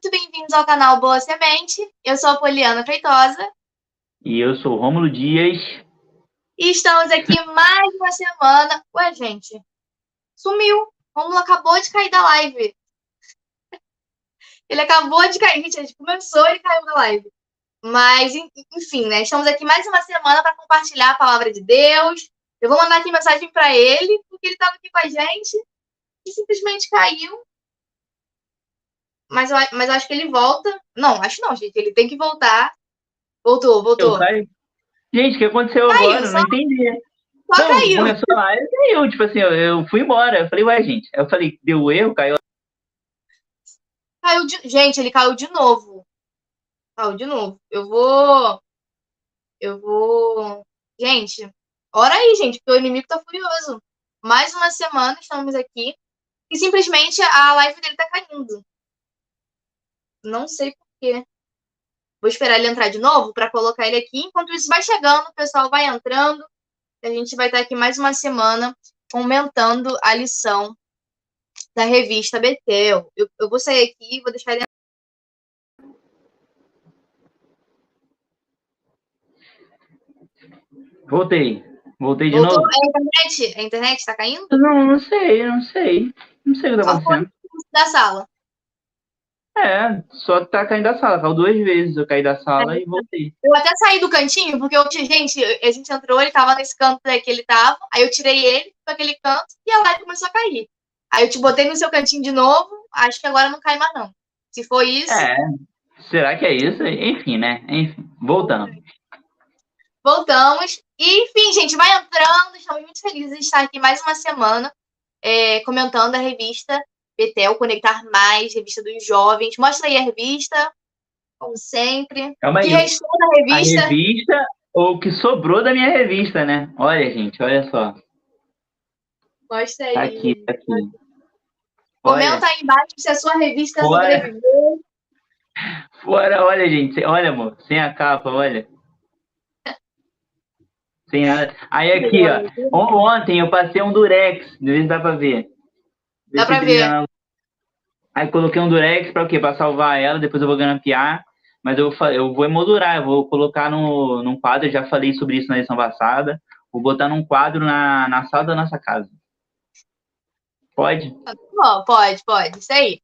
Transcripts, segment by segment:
muito bem-vindos ao canal Boa Semente. Eu sou a Poliana Feitosa E eu sou o Rômulo Dias. e estamos aqui mais uma semana. Ué, gente, sumiu. Rômulo acabou de cair da live. Ele acabou de cair, gente, a gente começou e caiu da live. Mas, enfim, né? Estamos aqui mais uma semana para compartilhar a palavra de Deus. Eu vou mandar aqui mensagem para ele, porque ele estava aqui com a gente e simplesmente caiu. Mas eu acho que ele volta. Não, acho não, gente. Ele tem que voltar. Voltou. Gente, o que aconteceu Caiu, agora? Eu só não entendi. Não, caiu. começou a live e caiu. Tipo assim, eu fui embora. Eu falei, ué, gente. Eu falei, deu erro, caiu. Gente, ele caiu de novo. Caiu de novo. Eu vou. Gente, ora aí, gente, porque o inimigo tá furioso. Mais uma semana estamos aqui e simplesmente a live dele tá caindo. Não sei por quê. Vou esperar ele entrar de novo para colocar ele aqui. Enquanto isso vai chegando, o pessoal vai entrando. A gente vai estar aqui mais uma semana comentando a lição da revista Betel. Eu vou sair aqui e vou deixar ele. Voltei de Voltou novo. a internet? A internet está caindo? Não sei. Não sei o que tá Qual foi acontecendo. da sala? Só tá caindo da sala. Caiu 2 vezes. Eu caí da sala e voltei. Eu até saí do cantinho, porque gente, a gente entrou, ele tava nesse canto que ele tava, aí eu tirei ele para aquele canto e a live começou a cair. Aí eu te botei no seu cantinho de novo, acho que agora não cai mais não. Se for isso... Será que é isso? Enfim, né? Enfim, voltando. Voltamos. E, enfim, gente, vai entrando. Estamos muito felizes de estar aqui mais uma semana comentando a revista Betel, Conectar Mais, revista dos jovens. Mostra aí a revista, como sempre. Calma Que aí. restou da A revista. revista, ou o que sobrou da minha revista, né? Olha, gente, olha só. Mostra Tá aí. aqui. Comenta Olha. aí embaixo se a sua revista Fora, sobreviveu. olha, gente. Olha, amor. Sem a capa, olha. Sem nada. Aí aqui, ó. Ontem eu passei um durex. Vê se dá pra ver. Dá pra ver. Aí coloquei um durex pra o quê? Pra salvar ela. Depois eu vou grampear. Mas eu vou emoldurar. Eu vou colocar num quadro. Eu já falei sobre isso na edição passada. Vou botar num quadro na sala da nossa casa. Pode? Bom, pode. Isso aí.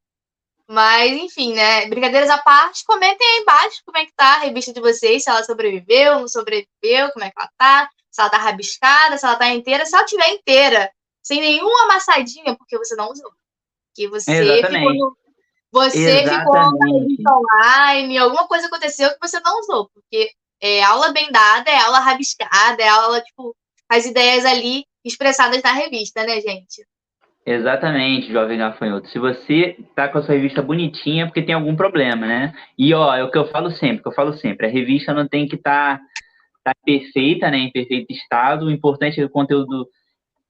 Mas, enfim, né? Brincadeiras à parte, comentem aí embaixo como é que tá a revista de vocês, se ela sobreviveu, não sobreviveu, como é que ela tá, se ela tá rabiscada, se ela tá inteira. Se ela tiver inteira, sem nenhuma amassadinha, porque você não usou. Que você ficou na revista online, alguma coisa aconteceu que você não usou, porque é aula bem dada, é aula rabiscada, é aula, tipo, as ideias ali expressadas na revista, né, gente? Exatamente, jovem gafanhoto. Se você tá com a sua revista bonitinha, é porque tem algum problema, né? E ó, é o que eu falo sempre, a revista não tem que tá perfeita, né? Em perfeito estado. O importante é que o conteúdo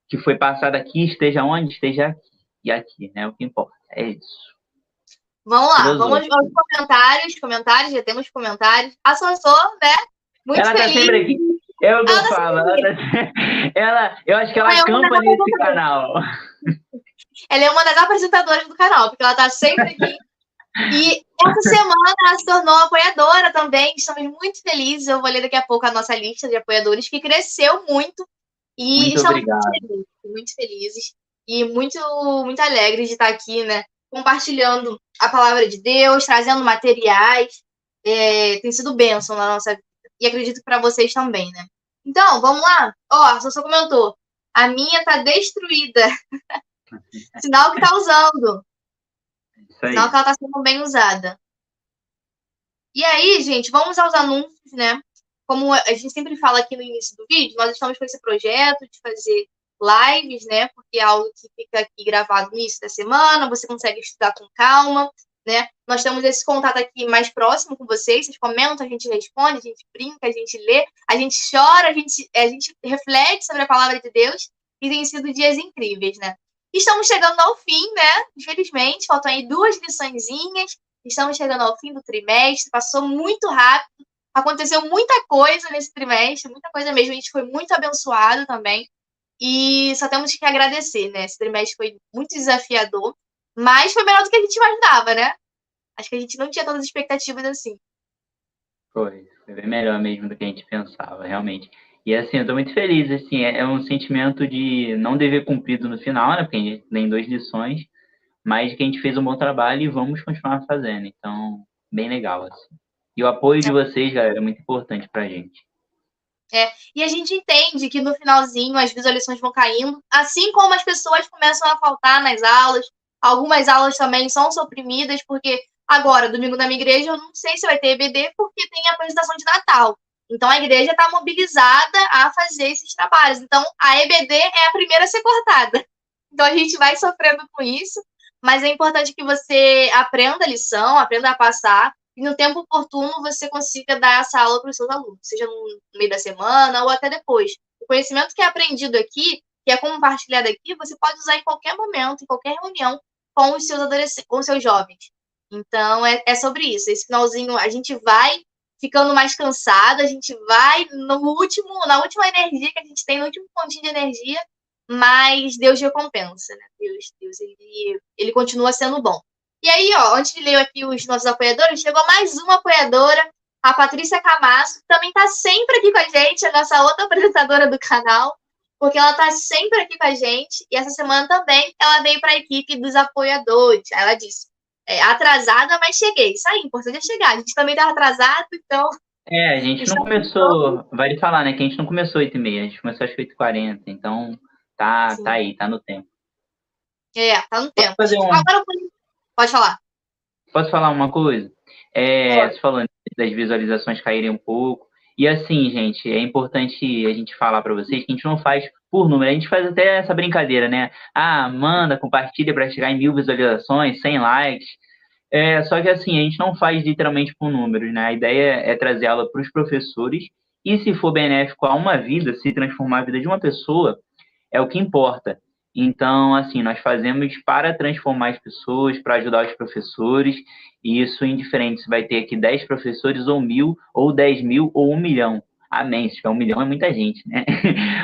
que foi passado aqui esteja onde? Esteja aqui e aqui, né? O que importa. É isso. Vamos lá, vamos aos comentários, já temos comentários. A Sansô, né? Muito ela feliz. Tá sempre aqui. É o que eu falo. Eu acho que ela acampa nesse canal. Ela é uma das apresentadoras do canal, porque ela tá sempre aqui. E essa semana ela se tornou apoiadora também. Estamos muito felizes. Eu vou ler daqui a pouco a nossa lista de apoiadores, que cresceu muito. E muito estamos obrigado. muito felizes e muito alegres de estar aqui, né? Compartilhando a palavra de Deus, trazendo materiais. Tem sido bênção na nossa vida. E acredito que para vocês também, né? Então, vamos lá? Ó, a Sossô comentou. A minha tá destruída. Sinal que tá usando. Sinal que ela tá sendo bem usada. E aí, gente, vamos aos anúncios, né? Como a gente sempre fala aqui no início do vídeo, nós estamos com esse projeto de fazer lives, né? Porque é algo que fica aqui gravado no início da semana, você consegue estudar com calma, né? Nós temos esse contato aqui mais próximo com vocês comentam, a gente responde, a gente brinca, a gente lê, a gente chora, a gente reflete sobre a palavra de Deus e tem sido dias incríveis, né? Estamos chegando ao fim, né? Infelizmente, faltam aí 2 liçõezinhas. Estamos chegando ao fim do trimestre, passou muito rápido, aconteceu muita coisa nesse trimestre, muita coisa mesmo, a gente foi muito abençoado também, e só temos que agradecer, né? Esse trimestre foi muito desafiador, mas foi melhor do que a gente imaginava, né? Acho que a gente não tinha tantas expectativas assim. Foi bem melhor mesmo do que a gente pensava, realmente. E assim, eu tô muito feliz, assim, é um sentimento de não dever cumprido no final, né? Porque a gente tem 2 lições, mas que a gente fez um bom trabalho e vamos continuar fazendo. Então, bem legal, assim. E o apoio de vocês, galera, é muito importante pra gente. E a gente entende que no finalzinho as visualizações vão caindo, assim como as pessoas começam a faltar nas aulas. Algumas aulas também são suprimidas, porque agora, domingo na minha igreja, eu não sei se vai ter EBD, porque tem a apresentação de Natal. Então a igreja está mobilizada a fazer esses trabalhos. Então a EBD é a primeira a ser cortada. Então a gente vai sofrendo com isso, mas é importante que você aprenda a lição, aprenda a passar, e no tempo oportuno você consiga dar essa aula para os seus alunos, seja no meio da semana ou até depois. O conhecimento que é aprendido aqui, que é compartilhado aqui, você pode usar em qualquer momento, em qualquer reunião com os seus adolescentes, com os seus jovens. Então é sobre isso. Esse finalzinho a gente vai ficando mais cansado, a gente vai na última energia que a gente tem, no último pontinho de energia, mas Deus recompensa, né? Deus ele continua sendo bom. E aí, ó, antes de ler aqui os nossos apoiadores, chegou mais uma apoiadora, a Patrícia Camasso, que também está sempre aqui com a gente, a nossa outra apresentadora do canal, porque ela está sempre aqui com a gente, e essa semana também ela veio para a equipe dos apoiadores. Ela disse, atrasada, mas cheguei. Isso aí, importante é chegar. A gente também estava atrasado, então... A gente não começou, vale falar, né, que a gente não começou 8h30, a gente começou às 8h40, então tá aí, tá no tempo. Tá no tempo. Fazer Agora, pode falar. Posso falar uma coisa? Você falando das visualizações caírem um pouco. E assim, gente, é importante a gente falar para vocês que a gente não faz por número. A gente faz até essa brincadeira, né? Manda, compartilha para chegar em 1.000 visualizações, 100 likes. Só que assim, a gente não faz literalmente por números, né? A ideia é trazer aula para os professores. E se for benéfico a uma vida, se transformar a vida de uma pessoa, é o que importa. Então, assim, nós fazemos para transformar as pessoas, para ajudar os professores, e isso indiferente se vai ter aqui 10 professores, ou 1.000, ou 10.000, ou 1 milhão. Amém, se tiver 1 milhão é muita gente, né?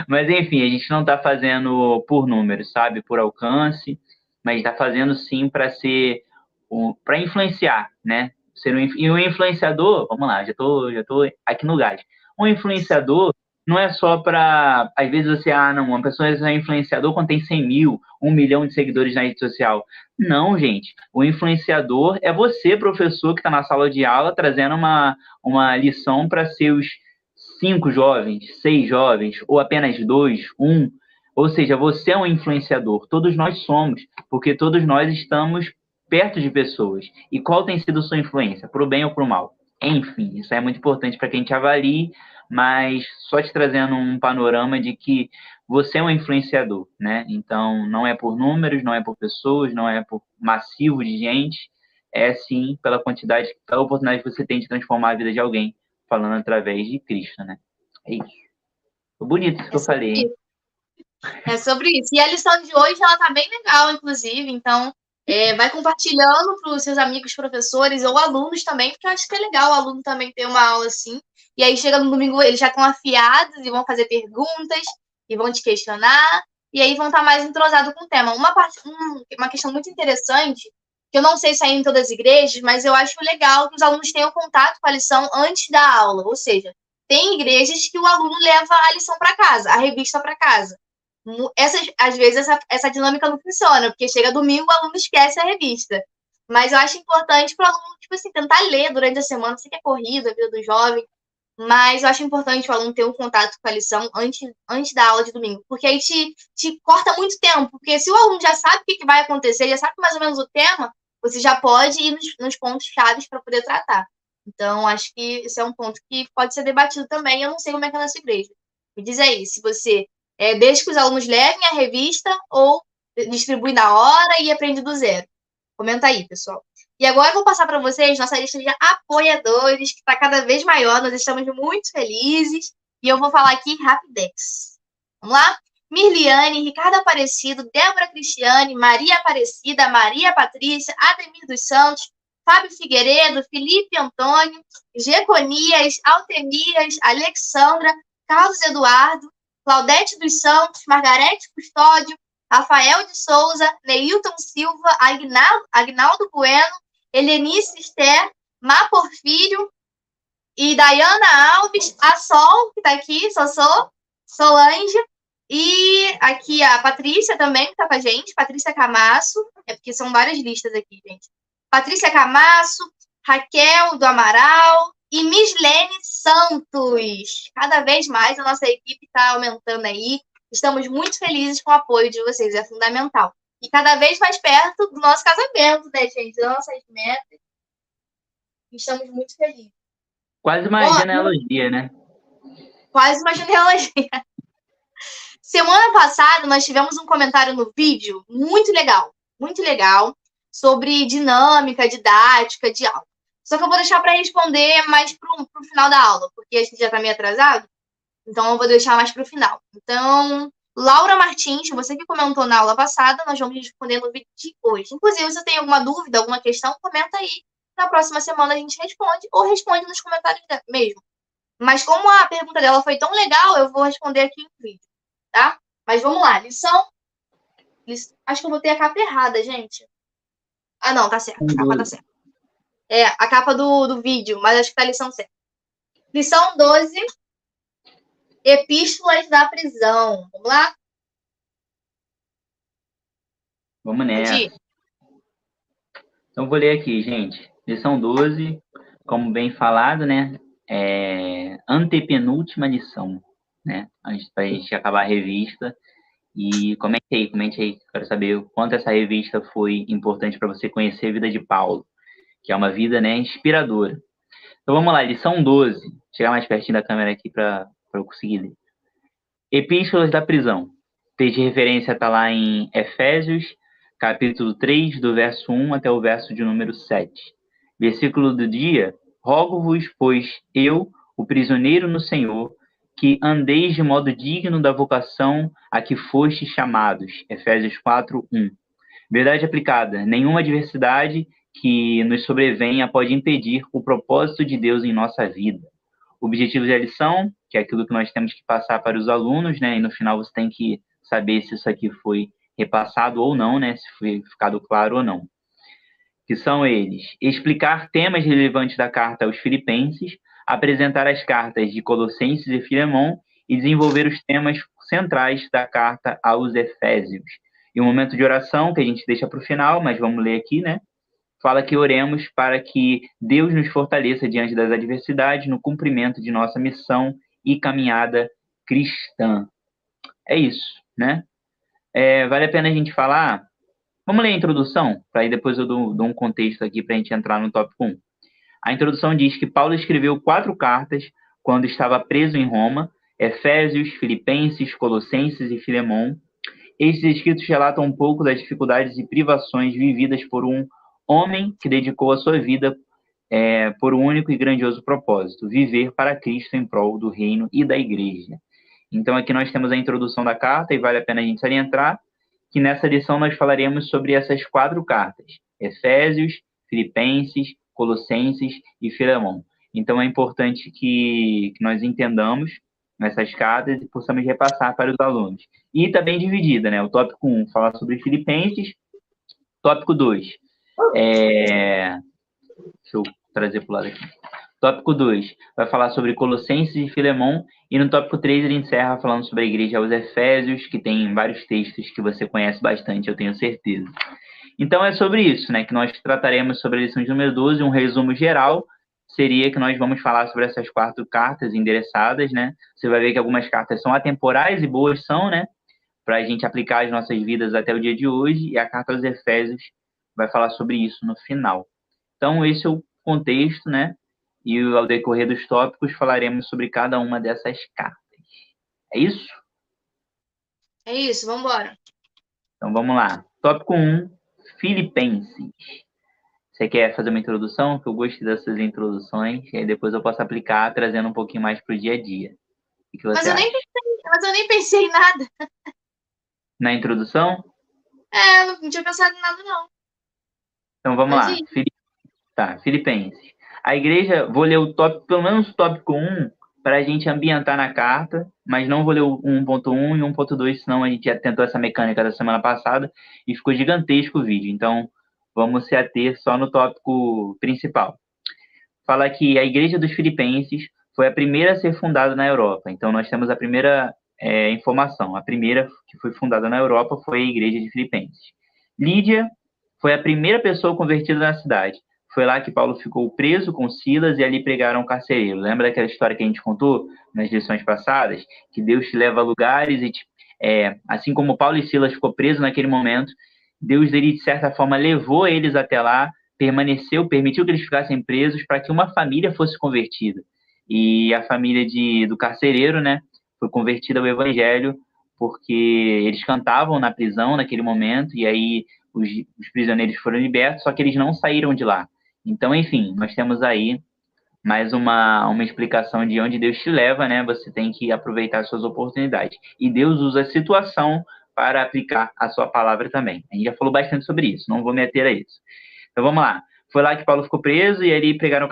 Mas, enfim, a gente não está fazendo por números, sabe? Por alcance, mas está fazendo sim para ser, para influenciar, né? E um influenciador, vamos lá, já tô aqui no gás. Um influenciador não é só para, às vezes você, uma pessoa é influenciador quando tem 100 mil, 1 milhão de seguidores na rede social. Não, gente. O influenciador é você, professor, que está na sala de aula, trazendo uma lição para seus 5 jovens, 6 jovens, ou apenas 2, 1. Ou seja, você é um influenciador. Todos nós somos, porque todos nós estamos perto de pessoas. E qual tem sido sua influência, para o bem ou para o mal? Enfim, isso é muito importante para que a gente avalie, mas só te trazendo um panorama de que você é um influenciador, né? Então, não é por números, não é por pessoas, não é por massivo de gente, é sim pela quantidade, pela oportunidade que você tem de transformar a vida de alguém, falando através de Cristo, né? É isso. Foi bonito isso que eu falei, hein? É sobre isso. E a lição de hoje, ela tá bem legal, inclusive, então... vai compartilhando para os seus amigos professores ou alunos também, porque eu acho que é legal o aluno também ter uma aula assim. E aí chega no domingo, eles já estão afiados e vão fazer perguntas e vão te questionar, e aí vão estar mais entrosados com o tema. Uma questão muito interessante, que eu não sei se é em todas as igrejas, mas eu acho legal que os alunos tenham contato com a lição antes da aula. Ou seja, tem igrejas que o aluno leva a lição para casa, a revista para casa. Às vezes essa dinâmica não funciona, porque chega domingo o aluno esquece a revista. Mas eu acho importante para o aluno, tipo assim, tentar ler durante a semana, sei que é corrida, a vida do jovem, mas eu acho importante o aluno ter um contato com a lição antes da aula de domingo, porque aí te corta muito tempo, porque se o aluno já sabe o que vai acontecer, já sabe mais ou menos o tema, você já pode ir nos pontos chaves para poder tratar. Então, acho que esse é um ponto que pode ser debatido também, eu não sei como é que é na sua igreja. Me diz aí, se você deixa que os alunos levem a revista ou distribui na hora e aprende do zero. Comenta aí, pessoal. E agora eu vou passar para vocês nossa lista de apoiadores, que está cada vez maior, nós estamos muito felizes. E eu vou falar aqui rapidex. Vamos lá? Mirliane, Ricardo Aparecido, Débora Cristiane, Maria Aparecida, Maria Patrícia, Ademir dos Santos, Fábio Figueiredo, Felipe Antônio, Jeconias, Altemias, Alexandra, Carlos Eduardo, Claudete dos Santos, Margarete Custódio, Rafael de Souza, Neilton Silva, Agnaldo Bueno Helenice Esther, Má Porfírio e Dayana Alves, a Sol, que tá aqui, Solange, e aqui a Patrícia também, que tá com a gente, Patrícia Camasso, porque são várias listas aqui, gente. Patrícia Camasso, Raquel do Amaral e Mislene Santos. Cada vez mais a nossa equipe está aumentando aí. Estamos muito felizes com o apoio de vocês, é fundamental. E cada vez mais perto do nosso casamento, né, gente? Das nossas metas. Estamos muito felizes. Quase uma genealogia, né? Quase uma genealogia. Semana passada, nós tivemos um comentário no vídeo muito legal, sobre dinâmica, didática de aula. Só que eu vou deixar para responder mais pro final da aula, porque a gente já está meio atrasado, então eu vou deixar mais para o final. Então, Laura Martins, você que comentou na aula passada, nós vamos responder no vídeo de hoje. Inclusive, se você tem alguma dúvida, alguma questão, comenta aí. Na próxima semana a gente responde, ou responde nos comentários mesmo. Mas como a pergunta dela foi tão legal, eu vou responder aqui no vídeo, tá? Mas vamos lá, lição... Acho que eu botei a capa errada, gente. Ah, não, tá certo. A capa tá certa. É, a capa do vídeo, mas acho que tá a lição certa. Lição 12. Epístolas da prisão. Vamos lá? Vamos nessa. Então, vou ler aqui, gente. Lição 12, como bem falado, né? Antepenúltima lição, né? Antes da gente acabar a revista. E comente aí. Quero saber o quanto essa revista foi importante para você conhecer a vida de Paulo, que é uma vida, né, inspiradora. Então vamos lá, lição 12. Vou chegar mais pertinho da câmera aqui para eu conseguir ler. Epístolas da prisão. O texto de referência está lá em Efésios, capítulo 3, do verso 1 até o verso de número 7. Versículo do dia: rogo-vos, pois eu, o prisioneiro no Senhor, que andeis de modo digno da vocação a que fostes chamados. Efésios 4, 1. Verdade aplicada: nenhuma adversidade que nos sobrevenha pode impedir o propósito de Deus em nossa vida. O objetivo da lição, que é aquilo que nós temos que passar para os alunos, né? E no final você tem que saber se isso aqui foi repassado ou não, né? Se foi ficado claro ou não. Que são eles: explicar temas relevantes da carta aos Filipenses, apresentar as cartas de Colossenses e Filemão e desenvolver os temas centrais da carta aos Efésios. E um momento de oração que a gente deixa para o final, mas vamos ler aqui, né? Fala que oremos para que Deus nos fortaleça diante das adversidades no cumprimento de nossa missão e caminhada cristã. É isso, né? Vale a pena a gente falar. Vamos ler a introdução, para aí depois eu dou um contexto aqui para a gente entrar no tópico 1. A introdução diz que Paulo escreveu 4 cartas quando estava preso em Roma: Efésios, Filipenses, Colossenses e Filemão. Esses escritos relatam um pouco das dificuldades e privações vividas por um homem que dedicou a sua vida por um único e grandioso propósito: viver para Cristo em prol do reino e da igreja. Então aqui nós temos a introdução da carta e vale a pena a gente salientar que nessa lição nós falaremos sobre essas 4 cartas: Efésios, Filipenses, Colossenses e Filemão. Então é importante que nós entendamos essas cartas e possamos repassar para os alunos. E também dividida, né? O tópico 1 fala sobre Filipenses, tópico 2 deixa eu trazer para o lado aqui. Tópico 2 vai falar sobre Colossenses e Filemão, e no tópico 3 ele encerra falando sobre a igreja aos Efésios, que tem vários textos que você conhece bastante, eu tenho certeza. Então é sobre isso, né, que nós trataremos sobre a lição de número 12, um resumo geral seria que nós vamos falar sobre essas 4 cartas endereçadas, né? Você vai ver que algumas cartas são atemporais e boas são, né, para a gente aplicar as nossas vidas até o dia de hoje, e a carta aos Efésios vai falar sobre isso no final. Então esse é o contexto, né? E ao decorrer dos tópicos falaremos sobre cada uma dessas cartas. É isso? É isso, vamos embora. Então vamos lá. Tópico 1, Filipenses. Você quer fazer uma introdução? Que eu gostei dessas introduções, e aí depois eu posso aplicar trazendo um pouquinho mais para o dia a dia. O que você acha? Mas eu nem pensei em nada. Na introdução? Não tinha pensado em nada, não. Então vamos lá. Filipenses. A igreja, vou ler o tópico, pelo menos o tópico 1, para a gente ambientar na carta, mas não vou ler o 1.1 e 1.2, senão a gente já tentou essa mecânica da semana passada e ficou gigantesco o vídeo. Então, vamos se ater só no tópico principal. Fala que a Igreja dos Filipenses foi a primeira a ser fundada na Europa. Então, nós temos a primeira informação. A primeira que foi fundada na Europa foi a Igreja de Filipenses. Lídia foi a primeira pessoa convertida na cidade. Foi lá que Paulo ficou preso com Silas e ali pregaram o carcereiro. Lembra daquela história que a gente contou nas lições passadas? Que Deus te leva a lugares e, assim como Paulo e Silas ficou preso naquele momento, Deus, ele, de certa forma, levou eles até lá, permitiu que eles ficassem presos para que uma família fosse convertida. E a família do carcereiro, né, foi convertida ao evangelho porque eles cantavam na prisão naquele momento e aí os prisioneiros foram libertos, só que eles não saíram de lá. Então, enfim, nós temos aí mais uma explicação de onde Deus te leva, né? Você tem que aproveitar as suas oportunidades. E Deus usa a situação para aplicar a sua palavra também. A gente já falou bastante sobre isso, não vou me ater a isso. Então vamos lá. Foi lá que Paulo ficou preso e ali pregaram o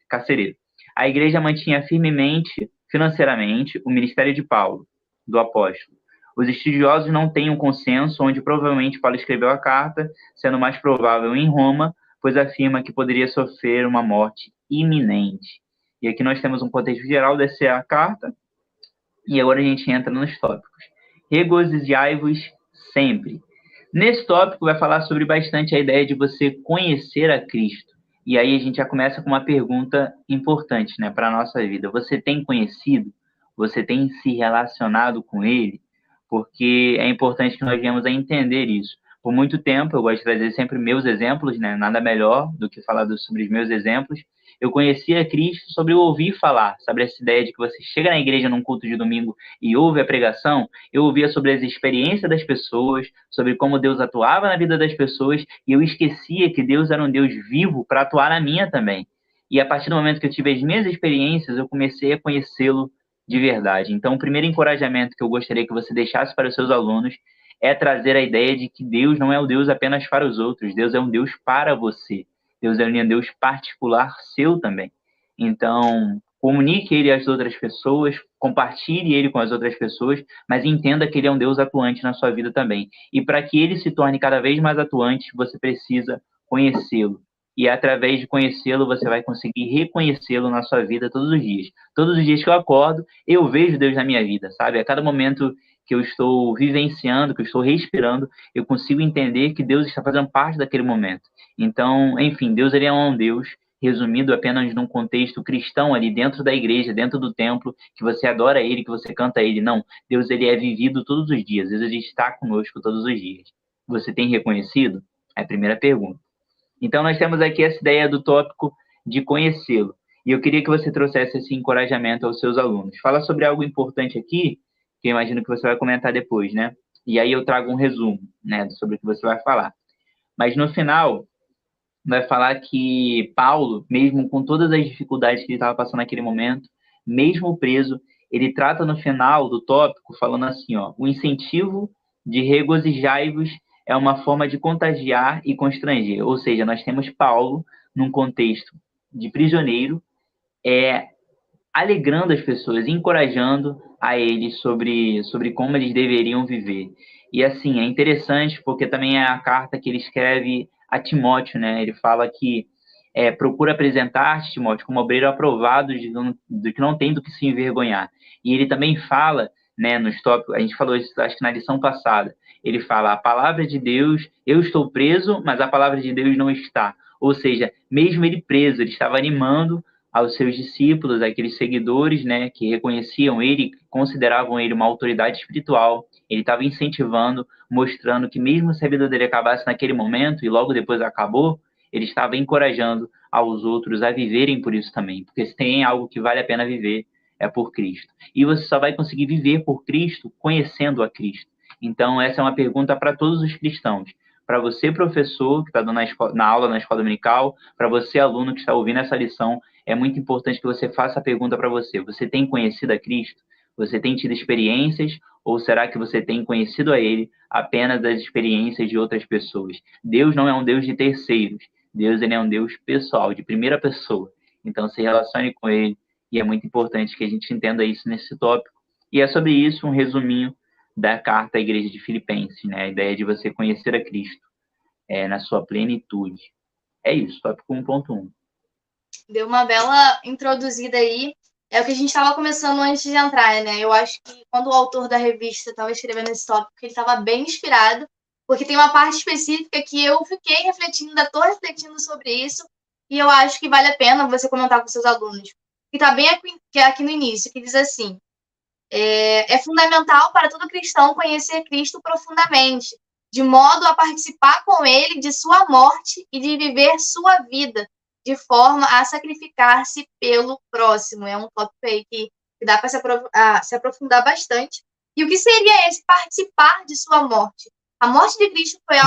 carcereiro. A igreja mantinha firmemente, financeiramente, o ministério de Paulo, do apóstolo. Os estudiosos não têm um consenso onde provavelmente Paulo escreveu a carta, sendo mais provável em Roma, pois afirma que poderia sofrer uma morte iminente. E aqui nós temos um contexto geral dessa carta, e agora a gente entra nos tópicos. Regozijai-vos sempre. Nesse tópico vai falar sobre bastante a ideia de você conhecer a Cristo. E aí a gente já começa com uma pergunta importante, né, para a nossa vida. Você tem conhecido? Você tem se relacionado com Ele? Porque é importante que nós venhamos a entender isso. Por muito tempo, eu gosto de trazer sempre meus exemplos, né? Nada melhor do que falar sobre os meus exemplos. Eu conhecia Cristo sobre o ouvir falar, sabe essa ideia de que você chega na igreja num culto de domingo e ouve a pregação? Eu ouvia sobre as experiências das pessoas, sobre como Deus atuava na vida das pessoas, e eu esquecia que Deus era um Deus vivo para atuar na minha também. E a partir do momento que eu tive as minhas experiências, eu comecei a conhecê-lo de verdade. Então, o primeiro encorajamento que eu gostaria que você deixasse para os seus alunos é trazer a ideia de que Deus não é o Deus apenas para os outros, Deus é um Deus para você. Deus é um Deus particular seu também. Então, comunique ele às outras pessoas, compartilhe ele com as outras pessoas, mas entenda que ele é um Deus atuante na sua vida também. E para que ele se torne cada vez mais atuante, você precisa conhecê-lo. E através de conhecê-lo, você vai conseguir reconhecê-lo na sua vida todos os dias. Todos os dias que eu acordo, eu vejo Deus na minha vida, sabe? A cada momento que eu estou vivenciando, que eu estou respirando, eu consigo entender que Deus está fazendo parte daquele momento. Então, enfim, Deus, ele é um Deus resumido apenas num contexto cristão ali dentro da igreja, dentro do templo, que você adora ele, que você canta ele. Não, Deus, ele é vivido todos os dias. Deus, ele está conosco todos os dias. Você tem reconhecido? É a primeira pergunta. Então, nós temos aqui essa ideia do tópico de conhecê-lo. E eu queria que você trouxesse esse encorajamento aos seus alunos. Fala sobre algo importante aqui, que eu imagino que você vai comentar depois, né? E aí eu trago um resumo, né, sobre o que você vai falar. Mas no final, vai falar que Paulo, mesmo com todas as dificuldades que ele estava passando naquele momento, mesmo preso, ele trata no final do tópico falando assim, ó, o incentivo de regozijai-vos é uma forma de contagiar e constranger. Ou seja, nós temos Paulo num contexto de prisioneiro, alegrando as pessoas, encorajando a eles sobre como eles deveriam viver. E assim, é interessante porque também é a carta que ele escreve a Timóteo, né? Ele fala que procura apresentar-te, Timóteo, como obreiro aprovado do que não tem do que se envergonhar. E ele também fala, né, nos tópicos, a gente falou isso acho que na lição passada, ele fala, a palavra de Deus, eu estou preso, mas a palavra de Deus não está. Ou seja, mesmo ele preso, ele estava animando aos seus discípulos, aqueles seguidores, né, que reconheciam ele, consideravam ele uma autoridade espiritual. Ele estava incentivando, mostrando que mesmo se a vida dele acabasse naquele momento e logo depois acabou, ele estava encorajando aos outros a viverem por isso também, porque se tem algo que vale a pena viver, é por Cristo. E você só vai conseguir viver por Cristo conhecendo a Cristo. Então, essa é uma pergunta para todos os cristãos. Para você, professor, que está dando na aula na escola dominical, para você, aluno que está ouvindo essa lição, é muito importante que você faça a pergunta para você. Você tem conhecido a Cristo? Você tem tido experiências? Ou será que você tem conhecido a Ele apenas das experiências de outras pessoas? Deus não é um Deus de terceiros. Deus, ele é um Deus pessoal, de primeira pessoa. Então, se relacione com Ele. E é muito importante que a gente entenda isso nesse tópico. E é sobre isso um resuminho da carta à igreja de Filipenses, né? A ideia de você conhecer a Cristo. na sua plenitude. É isso, tópico 1.1. Deu uma bela introduzida aí. É o que a gente estava começando antes de entrar, né? Eu acho que quando o autor da revista estava escrevendo esse tópico, ele estava bem inspirado, porque tem uma parte específica que eu fiquei refletindo, ainda estou refletindo sobre isso, e eu acho que vale a pena você comentar com seus alunos. Que está bem aqui no início, que diz assim: é fundamental para todo cristão conhecer Cristo profundamente, de modo a participar com ele de sua morte e de viver sua vida, de forma a sacrificar-se pelo próximo. É um tópico aí que dá para se aprofundar bastante. E o que seria esse participar de sua morte? A morte de Cristo foi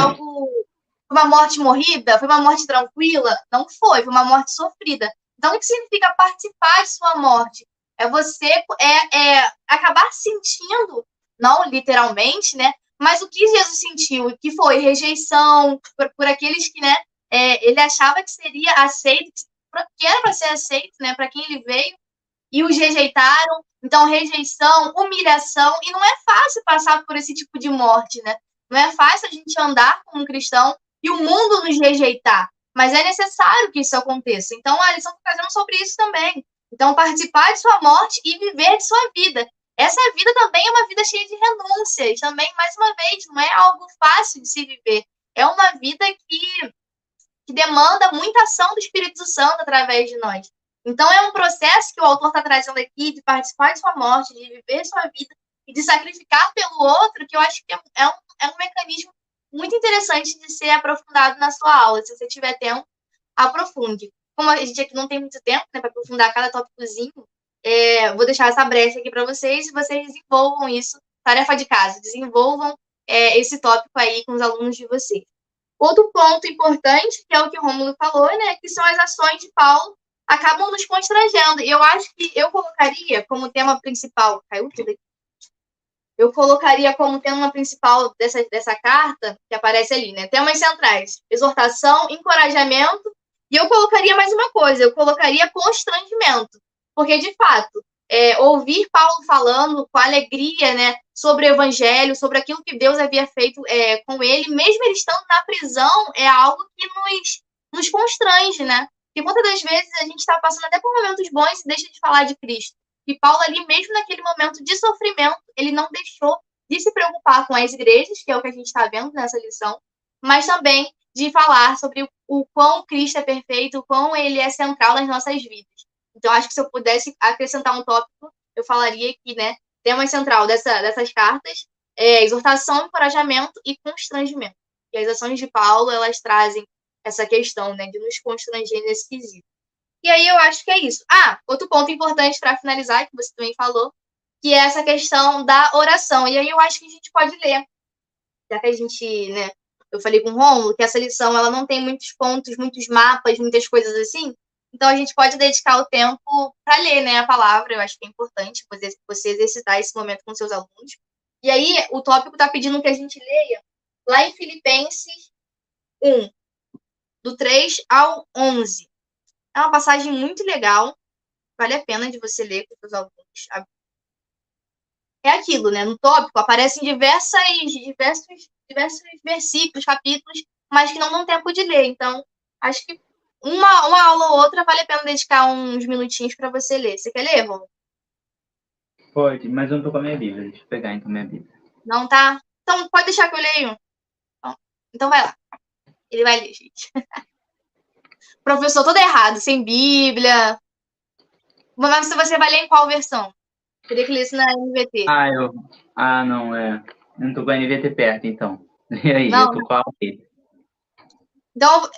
uma morte morrida? Foi uma morte tranquila? Não foi uma morte sofrida. Então, o que significa participar de sua morte? É você acabar sentindo, não literalmente, né? Mas o que Jesus sentiu, que foi rejeição por aqueles que, né? Ele achava que seria aceito, que era para ser aceito, né? Para quem ele veio, e os rejeitaram. Então, rejeição, humilhação, e não é fácil passar por esse tipo de morte, né? Não é fácil a gente andar como um cristão e o mundo nos rejeitar, mas é necessário que isso aconteça. Então, a lição está fazendo sobre isso também. Então, participar de sua morte e viver de sua vida. Essa vida também é uma vida cheia de renúncias. Também, mais uma vez, não é algo fácil de se viver. É uma vida que demanda muita ação do Espírito Santo através de nós. Então, é um processo que o autor está trazendo aqui de participar de sua morte, de viver sua vida e de sacrificar pelo outro, que eu acho que é um mecanismo muito interessante de ser aprofundado na sua aula. Se você tiver tempo, aprofunde. Como a gente aqui não tem muito tempo, né, para aprofundar cada tópicozinho, vou deixar essa brecha aqui para vocês e vocês desenvolvam isso, tarefa de casa, desenvolvam esse tópico aí com os alunos de vocês. Outro ponto importante, que é o que o Rômulo falou, né, que são as ações de Paulo acabam nos constrangendo. E eu acho que eu colocaria como tema principal, caiu tudo aqui. Eu colocaria como tema principal dessa carta, que aparece ali, né, temas centrais: exortação, encorajamento, e eu colocaria mais uma coisa, eu colocaria constrangimento, porque, de fato, ouvir Paulo falando com alegria, né, sobre o evangelho, sobre aquilo que Deus havia feito com ele, mesmo ele estando na prisão, é algo que nos constrange, né? Porque muitas das vezes a gente está passando até por momentos bons e deixa de falar de Cristo. E Paulo ali, mesmo naquele momento de sofrimento, ele não deixou de se preocupar com as igrejas, que é o que a gente está vendo nessa lição, mas também de falar sobre o quão Cristo é perfeito, o quão ele é central nas nossas vidas. Então, acho que se eu pudesse acrescentar um tópico, eu falaria que, né, tema central dessas cartas é exortação, encorajamento e constrangimento. E as ações de Paulo, elas trazem essa questão, né, de nos constranger nesse quesito. E aí eu acho que é isso. Outro ponto importante para finalizar, que você também falou, que é essa questão da oração. E aí eu acho que a gente pode ler, já que a gente, né, eu falei com o Rômulo que essa lição ela não tem muitos pontos, muitos mapas, muitas coisas assim. Então a gente pode dedicar o tempo para ler, né, a palavra. Eu acho que é importante você exercitar esse momento com seus alunos. E aí o tópico está pedindo que a gente leia lá em Filipenses 1, do 3 ao 11. É uma passagem muito legal, vale a pena de você ler com seus alunos. É aquilo, né? No tópico aparecem diversos versículos, capítulos, mas que não dão tempo de ler. Então, acho que uma aula ou outra vale a pena dedicar uns minutinhos para você ler. Você quer ler, Rô? Pode, mas eu não tô com a minha Bíblia. Deixa eu pegar então minha Bíblia. Não tá? Então, pode deixar que eu leio. Então vai lá. Ele vai ler, gente. Professor todo errado, sem Bíblia. Mas você vai ler em qual versão? Queria que lesse na NVT. Não, eu não tô com a NVT perto, então. E aí, Não, eu tô com a AUT.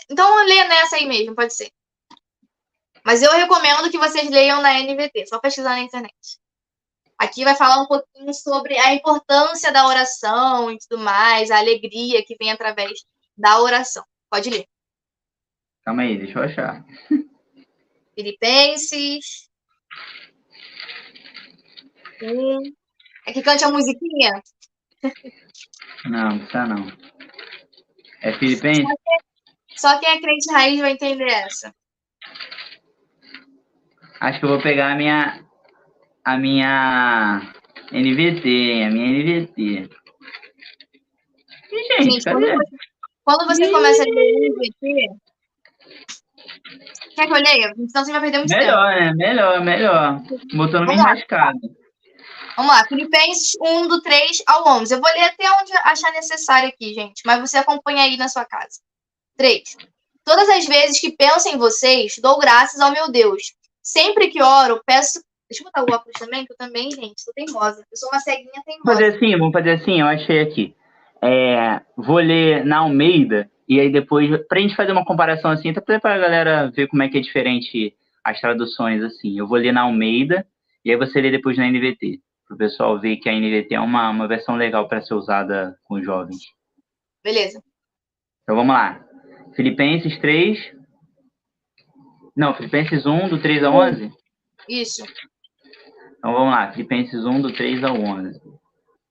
Então lê nessa aí mesmo, pode ser. Mas eu recomendo que vocês leiam na NVT, só pesquisar na internet. Aqui vai falar um pouquinho sobre a importância da oração e tudo mais, a alegria que vem através da oração. Pode ler. Calma aí, deixa eu achar. Filipenses. É que cante a musiquinha? Não precisa não. É Filipenses? Só quem é crente raiz vai entender essa. Acho que eu vou pegar a minha NVT. E, gente, Gente, cadê? Quando você começa a ler o NVT, quer que eu leia? Senão você vai perder muito tempo. Melhor, né? Melhor. Botando bem Vamos lá. rascado. Vamos lá. Filipenses 1, do 3 ao 11. Eu vou ler até onde achar necessário aqui, gente. Mas você acompanha aí na sua casa. 3. Todas as vezes que penso em vocês, dou graças ao meu Deus. Sempre que oro, peço... Deixa eu botar o óculos também, que eu também, gente, sou teimosa. Eu sou uma ceguinha teimosa. Vamos fazer assim, eu achei aqui. Vou ler na Almeida, e aí depois, pra gente fazer uma comparação assim, até pra galera ver como é que é diferente as traduções, assim. Eu vou ler na Almeida, e aí você lê depois na NVT, pro pessoal ver que a NVT é uma versão legal para ser usada com os jovens. Beleza. Então vamos lá. Filipenses 3... Não, Filipenses 1, do 3 ao 11? Isso. Então vamos lá, Filipenses 1, do 3 ao 11.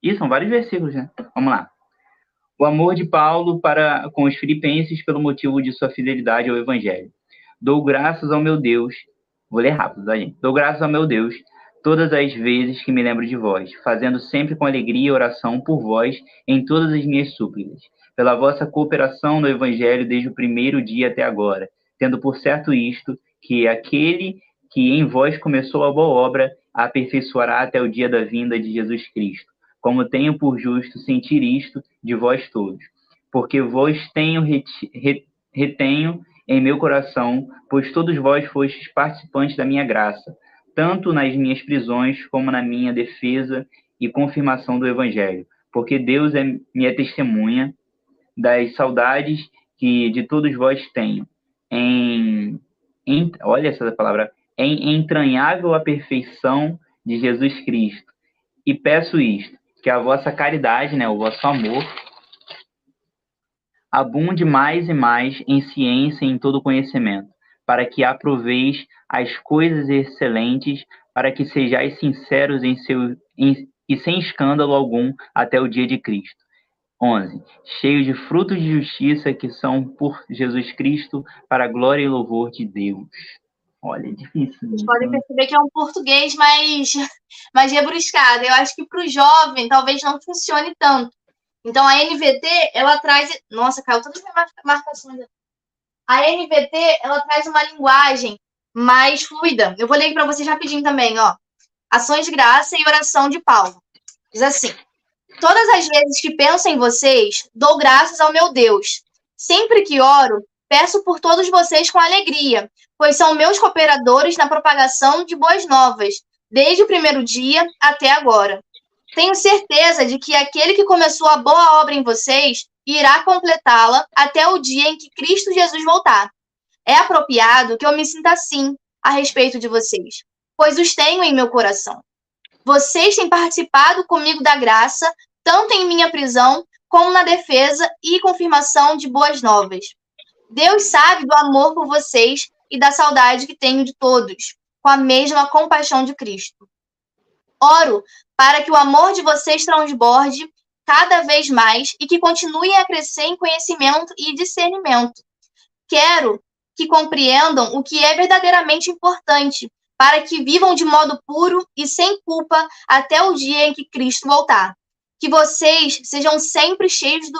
Ih, são vários versículos, né? Vamos lá. O amor de Paulo para com os filipenses pelo motivo de sua fidelidade ao Evangelho. Dou graças ao meu Deus, vou ler rápido, tá, gente? Dou graças ao meu Deus todas as vezes que me lembro de vós, fazendo sempre com alegria e oração por vós em todas as minhas súplicas, pela vossa cooperação no Evangelho desde o primeiro dia até agora, tendo por certo isto, que aquele que em vós começou a boa obra a aperfeiçoará até o dia da vinda de Jesus Cristo. Como tenho por justo sentir isto de vós todos, porque vós retenho em meu coração, pois todos vós fostes participantes da minha graça, tanto nas minhas prisões como na minha defesa e confirmação do Evangelho, porque Deus é minha testemunha das saudades que de todos vós tenho, olha essa palavra, em entranhável a perfeição de Jesus Cristo. E peço isto, que a vossa caridade, né, o vosso amor, abunde mais e mais em ciência e em todo conhecimento, para que aproveis as coisas excelentes, para que sejais sinceros e sem escândalo algum até o dia de Cristo. 11. Cheios de frutos de justiça que são por Jesus Cristo, para a glória e louvor de Deus. Olha, é difícil. Vocês podem perceber que é um português mais rebruscado. Eu acho que para o jovem talvez não funcione tanto. Então, a NVT, ela traz... Nossa, caiu todas as minhas marcações. A NVT, ela traz uma linguagem mais fluida. Eu vou ler para vocês rapidinho também, ó. Ações de graça e oração de Paulo. Diz assim: todas as vezes que penso em vocês, dou graças ao meu Deus. Sempre que oro, peço por todos vocês com alegria, pois são meus cooperadores na propagação de boas novas, desde o primeiro dia até agora. Tenho certeza de que aquele que começou a boa obra em vocês irá completá-la até o dia em que Cristo Jesus voltar. É apropriado que eu me sinta assim a respeito de vocês, pois os tenho em meu coração. Vocês têm participado comigo da graça, tanto em minha prisão, como na defesa e confirmação de boas novas. Deus sabe do amor por vocês e da saudade que tenho de todos, com a mesma compaixão de Cristo. Oro para que o amor de vocês transborde cada vez mais e que continuem a crescer em conhecimento e discernimento. Quero que compreendam o que é verdadeiramente importante, para que vivam de modo puro e sem culpa até o dia em que Cristo voltar. Que vocês sejam sempre cheios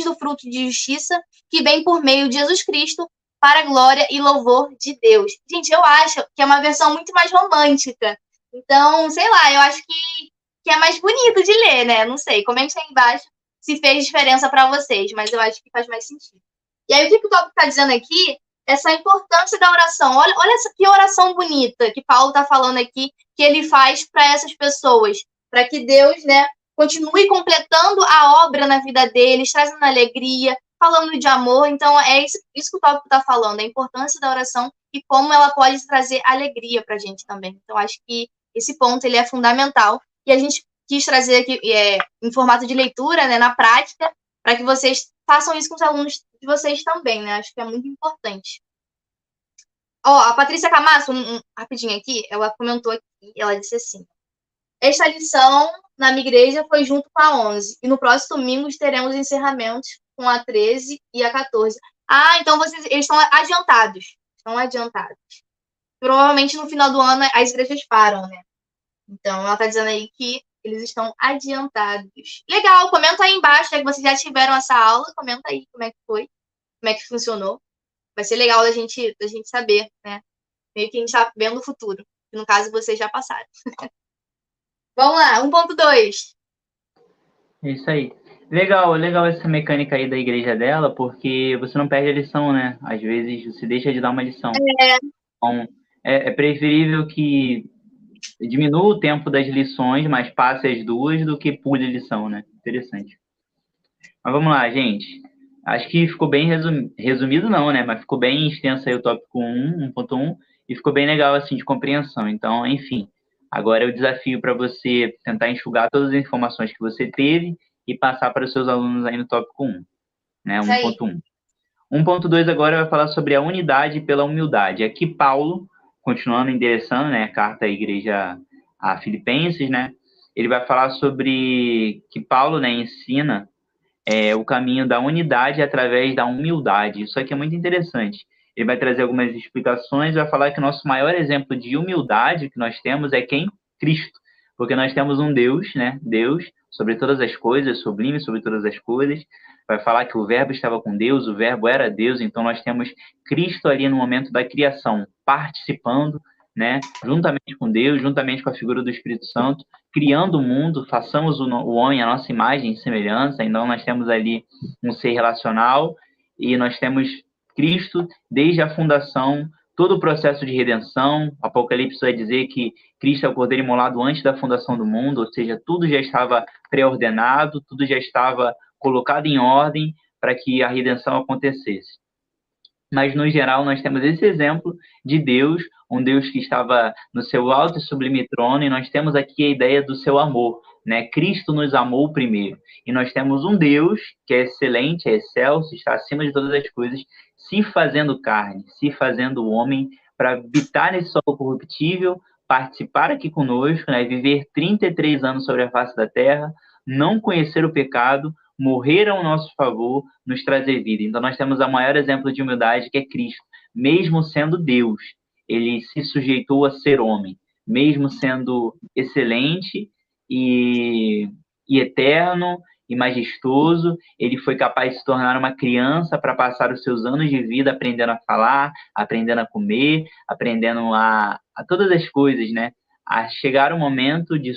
do fruto de justiça que vem por meio de Jesus Cristo, para a glória e louvor de Deus. Gente, eu acho que é uma versão muito mais romântica. Então, sei lá, eu acho que é mais bonito de ler, né? Não sei, comente aí embaixo se fez diferença para vocês, mas eu acho que faz mais sentido. E aí, o que o tópico está dizendo aqui? Essa importância da oração. Olha que oração bonita que Paulo está falando aqui, que ele faz para essas pessoas, para que Deus, né, continue completando a obra na vida deles, trazendo alegria, falando de amor. Então, é isso que o tópico está falando, a importância da oração e como ela pode trazer alegria para a gente também. Então, acho que esse ponto ele é fundamental. E a gente quis trazer aqui em formato de leitura, né, na prática, para que vocês façam isso com os alunos de vocês também, né? Acho que é muito importante. Ó, a Patrícia Camasso, rapidinho aqui, ela comentou aqui, ela disse assim: esta lição na minha igreja foi junto com a 11, e no próximo domingo teremos encerramentos com a 13 e a 14. Ah, então eles estão adiantados. Estão adiantados. Provavelmente no final do ano as igrejas param, né? Então, ela está dizendo aí que Eles estão adiantados. Legal, comenta aí embaixo, né, que vocês já tiveram essa aula. Comenta aí como é que foi, como é que funcionou. Vai ser legal da gente saber, né? Meio que a gente tá vendo o futuro. Que no caso, vocês já passaram. Vamos lá, 1.2. É isso aí. Legal, legal essa mecânica aí da igreja dela, porque você não perde a lição, né? Às vezes você deixa de dar uma lição. É, Então, é preferível que diminua o tempo das lições, mas passe as duas, do que pule a lição, né? Interessante. Mas vamos lá, gente. Acho que ficou bem resumido, não, né? Mas ficou bem extenso aí o tópico 1.1, e ficou bem legal, assim, de compreensão. Então, enfim, agora é o desafio para você tentar enxugar todas as informações que você teve e passar para os seus alunos aí no tópico 1, né? isso aí. 1.1. 1.2 agora vai falar sobre a unidade pela humildade. Aqui Paulo, continuando endereçando, né, a carta à igreja a Filipenses, né? Ele vai falar sobre que Paulo, né, ensina o caminho da unidade através da humildade. Isso aqui é muito interessante. Ele vai trazer algumas explicações, vai falar que o nosso maior exemplo de humildade que nós temos é quem? Cristo. Porque nós temos um Deus, né? Deus sobre todas as coisas, sublime sobre todas as coisas. Vai falar que o Verbo estava com Deus, o Verbo era Deus, então nós temos Cristo ali no momento da criação, participando, né? Juntamente com Deus, juntamente com a figura do Espírito Santo, criando o mundo, façamos o homem a nossa imagem e semelhança. Então nós temos ali um ser relacional e nós temos Cristo desde a fundação, todo o processo de redenção. Apocalipse vai dizer que Cristo é o Cordeiro imolado antes da fundação do mundo, ou seja, tudo já estava pré-ordenado, tudo já estava colocado em ordem para que a redenção acontecesse. Mas, no geral, nós temos esse exemplo de Deus, um Deus que estava no seu alto e sublime trono, e nós temos aqui a ideia do seu amor, né? Cristo nos amou primeiro. E nós temos um Deus que é excelente, é excelso, está acima de todas as coisas, se fazendo carne, se fazendo homem, para habitar nesse solo corruptível, participar aqui conosco, né? Viver 33 anos sobre a face da terra, não conhecer o pecado, morrer ao nosso favor, nos trazer vida. Então, nós temos o maior exemplo de humildade, que é Cristo. Mesmo sendo Deus, ele se sujeitou a ser homem. Mesmo sendo excelente e eterno e majestoso, ele foi capaz de se tornar uma criança para passar os seus anos de vida aprendendo a falar, aprendendo a comer, aprendendo a todas as coisas, né? A chegar o momento de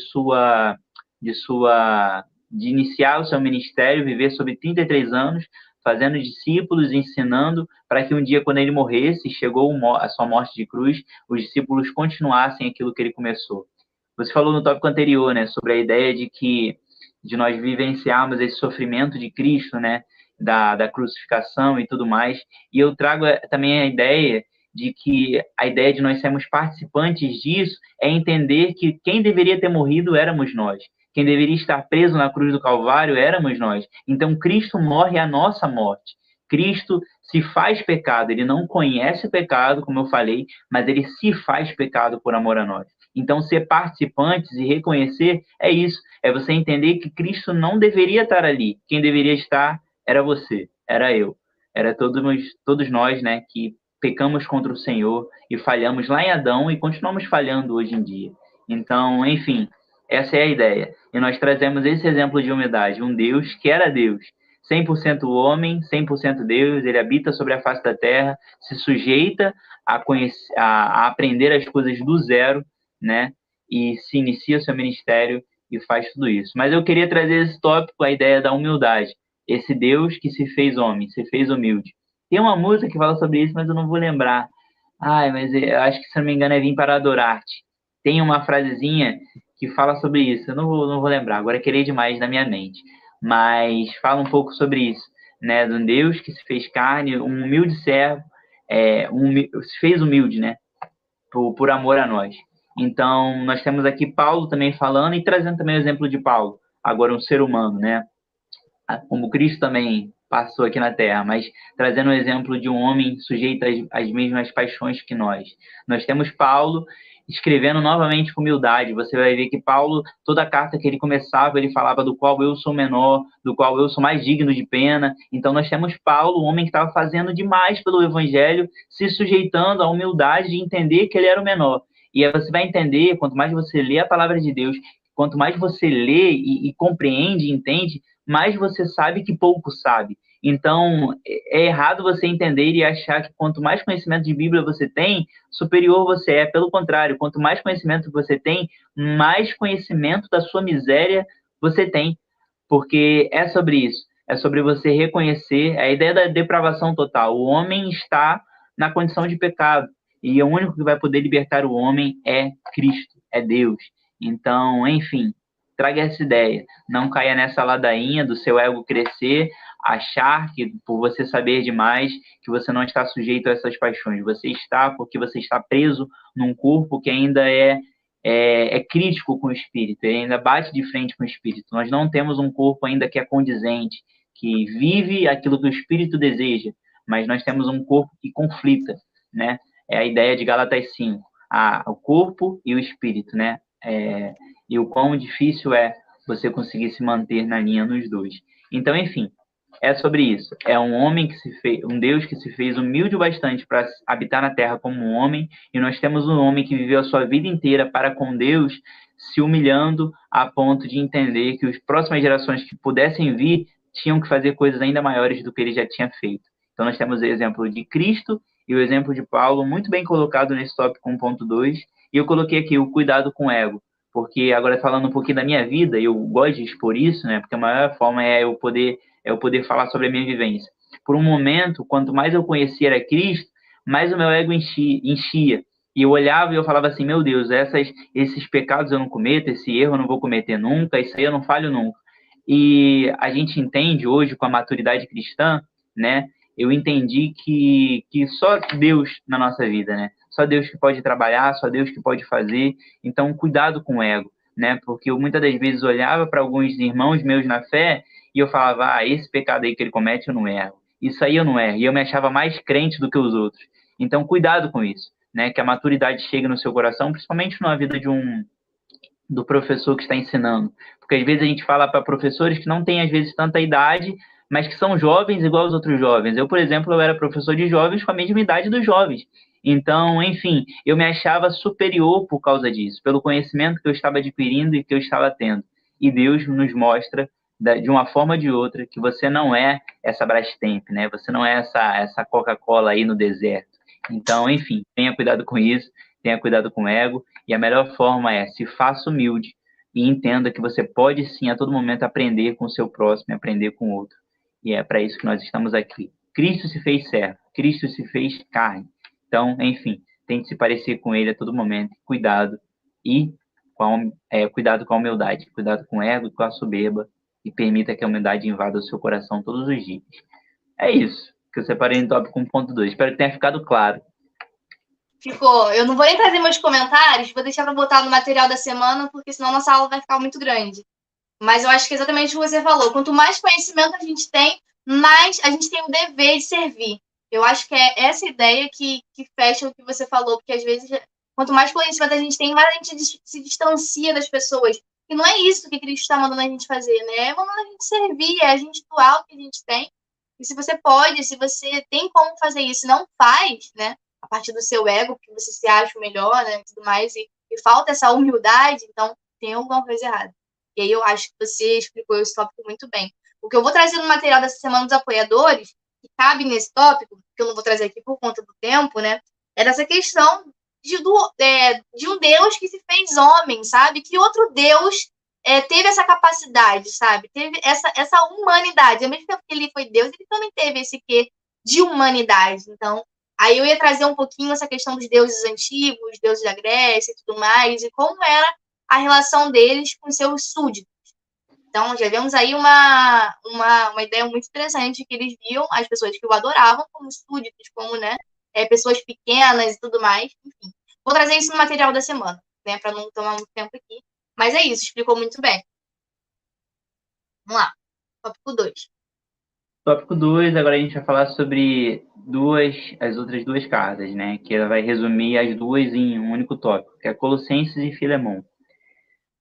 iniciar o seu ministério, viver sobre 33 anos, fazendo discípulos, ensinando, para que um dia, quando ele morresse, chegou a sua morte de cruz, os discípulos continuassem aquilo que ele começou. Você falou no tópico anterior, né, sobre a ideia de nós vivenciarmos esse sofrimento de Cristo, né, da crucificação e tudo mais, e eu trago também a ideia de que a ideia de nós sermos participantes disso é entender que quem deveria ter morrido éramos nós. Quem deveria estar preso na cruz do Calvário éramos nós. Então, Cristo morre a nossa morte. Cristo se faz pecado. Ele não conhece o pecado, como eu falei, mas ele se faz pecado por amor a nós. Então, ser participantes e reconhecer é isso. É você entender que Cristo não deveria estar ali. Quem deveria estar era você, era eu. Era todos nós, né, que pecamos contra o Senhor e falhamos lá em Adão e continuamos falhando hoje em dia. Então, enfim, essa é a ideia. E nós trazemos esse exemplo de humildade, um Deus que era Deus, 100% homem, 100% Deus, ele habita sobre a face da terra, se sujeita a aprender as coisas do zero, né? E se inicia o seu ministério e faz tudo isso. Mas eu queria trazer esse tópico, a ideia da humildade. Esse Deus que se fez homem, se fez humilde. Tem uma música que fala sobre isso, mas eu não vou lembrar. Ai, mas eu acho que, se não me engano, é Vim para Adorar-te. Tem uma frasezinha que fala sobre isso. Eu não vou lembrar, agora querer demais na minha mente. Mas fala um pouco sobre isso, né? De um Deus que se fez carne, um humilde servo, se fez humilde, né? Por amor a nós. Então, nós temos aqui Paulo também falando e trazendo também o exemplo de Paulo, agora um ser humano, né? Como Cristo também passou aqui na Terra, mas trazendo o exemplo de um homem sujeito às mesmas paixões que nós. Nós temos Paulo escrevendo novamente com humildade. Você vai ver que Paulo, toda a carta que ele começava, ele falava do qual eu sou menor, do qual eu sou mais digno de pena. Então nós temos Paulo, um homem que estava fazendo demais pelo evangelho, se sujeitando à humildade de entender que ele era o menor. E aí você vai entender, quanto mais você lê a palavra de Deus, quanto mais você lê e compreende, entende, mais você sabe que pouco sabe. Então, é errado você entender e achar que quanto mais conhecimento de Bíblia você tem, superior você é. Pelo contrário, quanto mais conhecimento você tem, mais conhecimento da sua miséria você tem. Porque é sobre isso. É sobre você reconhecer a ideia da depravação total. O homem está na condição de pecado. E o único que vai poder libertar o homem é Cristo, é Deus. Então, enfim, traga essa ideia. Não caia nessa ladainha do seu ego crescer, achar que por você saber demais, que você não está sujeito a essas paixões. Você está porque você está preso num corpo que ainda é crítico com o espírito, ele ainda bate de frente com o espírito. Nós não temos um corpo ainda que é condizente, que vive aquilo que o espírito deseja, mas nós temos um corpo que conflita, né? É a ideia de Gálatas 5, o corpo e o espírito, né? E o quão difícil é você conseguir se manter na linha nos dois. Então, enfim, é sobre isso. É um homem que se fez, um Deus que se fez humilde o bastante para habitar na terra como um homem, e nós temos um homem que viveu a sua vida inteira para com Deus, se humilhando a ponto de entender que as próximas gerações que pudessem vir tinham que fazer coisas ainda maiores do que ele já tinha feito. Então nós temos o exemplo de Cristo e o exemplo de Paulo, muito bem colocado nesse tópico 1.2, e eu coloquei aqui o cuidado com o ego, porque agora falando um pouquinho da minha vida, eu gosto de expor isso, né? Porque a maior forma é eu poder falar sobre a minha vivência. Por um momento, quanto mais eu conhecia a Cristo, mais o meu ego enchia. E eu olhava e eu falava assim, meu Deus, esses pecados eu não cometo, esse erro eu não vou cometer nunca, isso aí eu não falho nunca. E a gente entende hoje, com a maturidade cristã, né? Eu entendi que só Deus na nossa vida, né? Só Deus que pode trabalhar, só Deus que pode fazer. Então, cuidado com o ego, né? Porque eu muitas das vezes olhava para alguns irmãos meus na fé e eu falava, esse pecado aí que ele comete eu não erro. Isso aí eu não erro. E eu me achava mais crente do que os outros. Então, cuidado com isso, né? Que a maturidade chegue no seu coração, principalmente na vida do professor que está ensinando. Porque às vezes a gente fala para professores que não têm, às vezes, tanta idade, mas que são jovens igual os outros jovens. Eu, por exemplo, eu era professor de jovens com a mesma idade dos jovens. Então, enfim, eu me achava superior por causa disso, pelo conhecimento que eu estava adquirindo e que eu estava tendo. E Deus nos mostra, de uma forma ou de outra, que você não é essa Brastemp, né? Você não é essa Coca-Cola aí no deserto. Então, enfim, tenha cuidado com isso, tenha cuidado com o ego, e a melhor forma é se faça humilde e entenda que você pode sim, a todo momento, aprender com o seu próximo e aprender com o outro. E é para isso que nós estamos aqui. Cristo se fez servo, Cristo se fez carne. Então, enfim, tente se parecer com ele a todo momento. Cuidado cuidado com a humildade, cuidado com o ego e com a soberba, e permita que a humildade invada o seu coração todos os dias. É isso que eu separei no tópico 1.2. Espero que tenha ficado claro. Ficou. Eu não vou nem trazer meus comentários, vou deixar para botar no material da semana, porque senão nossa aula vai ficar muito grande. Mas eu acho que é exatamente o que você falou. Quanto mais conhecimento a gente tem, mais a gente tem o dever de servir. Eu acho que é essa ideia que fecha o que você falou, porque às vezes, quanto mais conhecimento a gente tem, mais a gente se distancia das pessoas. E não é isso que Cristo está mandando a gente fazer, né? É mandando a gente servir, é a gente doar o que a gente tem. E se você pode, se você tem como fazer isso, não faz, né? A partir do seu ego, porque você se acha o melhor, né? E tudo mais, e falta essa humildade, então tem alguma coisa errada. E aí eu acho que você explicou esse tópico muito bem. O que eu vou trazer no material dessa semana dos apoiadores, que cabe nesse tópico, que eu não vou trazer aqui por conta do tempo, né? É dessa questão de um Deus que se fez homem, sabe? Que outro Deus teve essa capacidade, sabe? Teve essa humanidade. Ao mesmo tempo que ele foi Deus, ele também teve esse quê de humanidade. Então, aí eu ia trazer um pouquinho essa questão dos deuses antigos, deuses da Grécia e tudo mais, e como era a relação deles com seus súditos. Então, já vemos aí uma ideia muito interessante, que eles viam as pessoas que o adoravam como súditos, como, né, pessoas pequenas e tudo mais. Enfim, vou trazer isso no material da semana, né, para não tomar muito tempo aqui. Mas é isso, explicou muito bem. Vamos lá, tópico 2. Tópico 2, agora a gente vai falar sobre as outras duas cartas, né? Que ela vai resumir as duas em um único tópico, que é Colossenses e Filemão.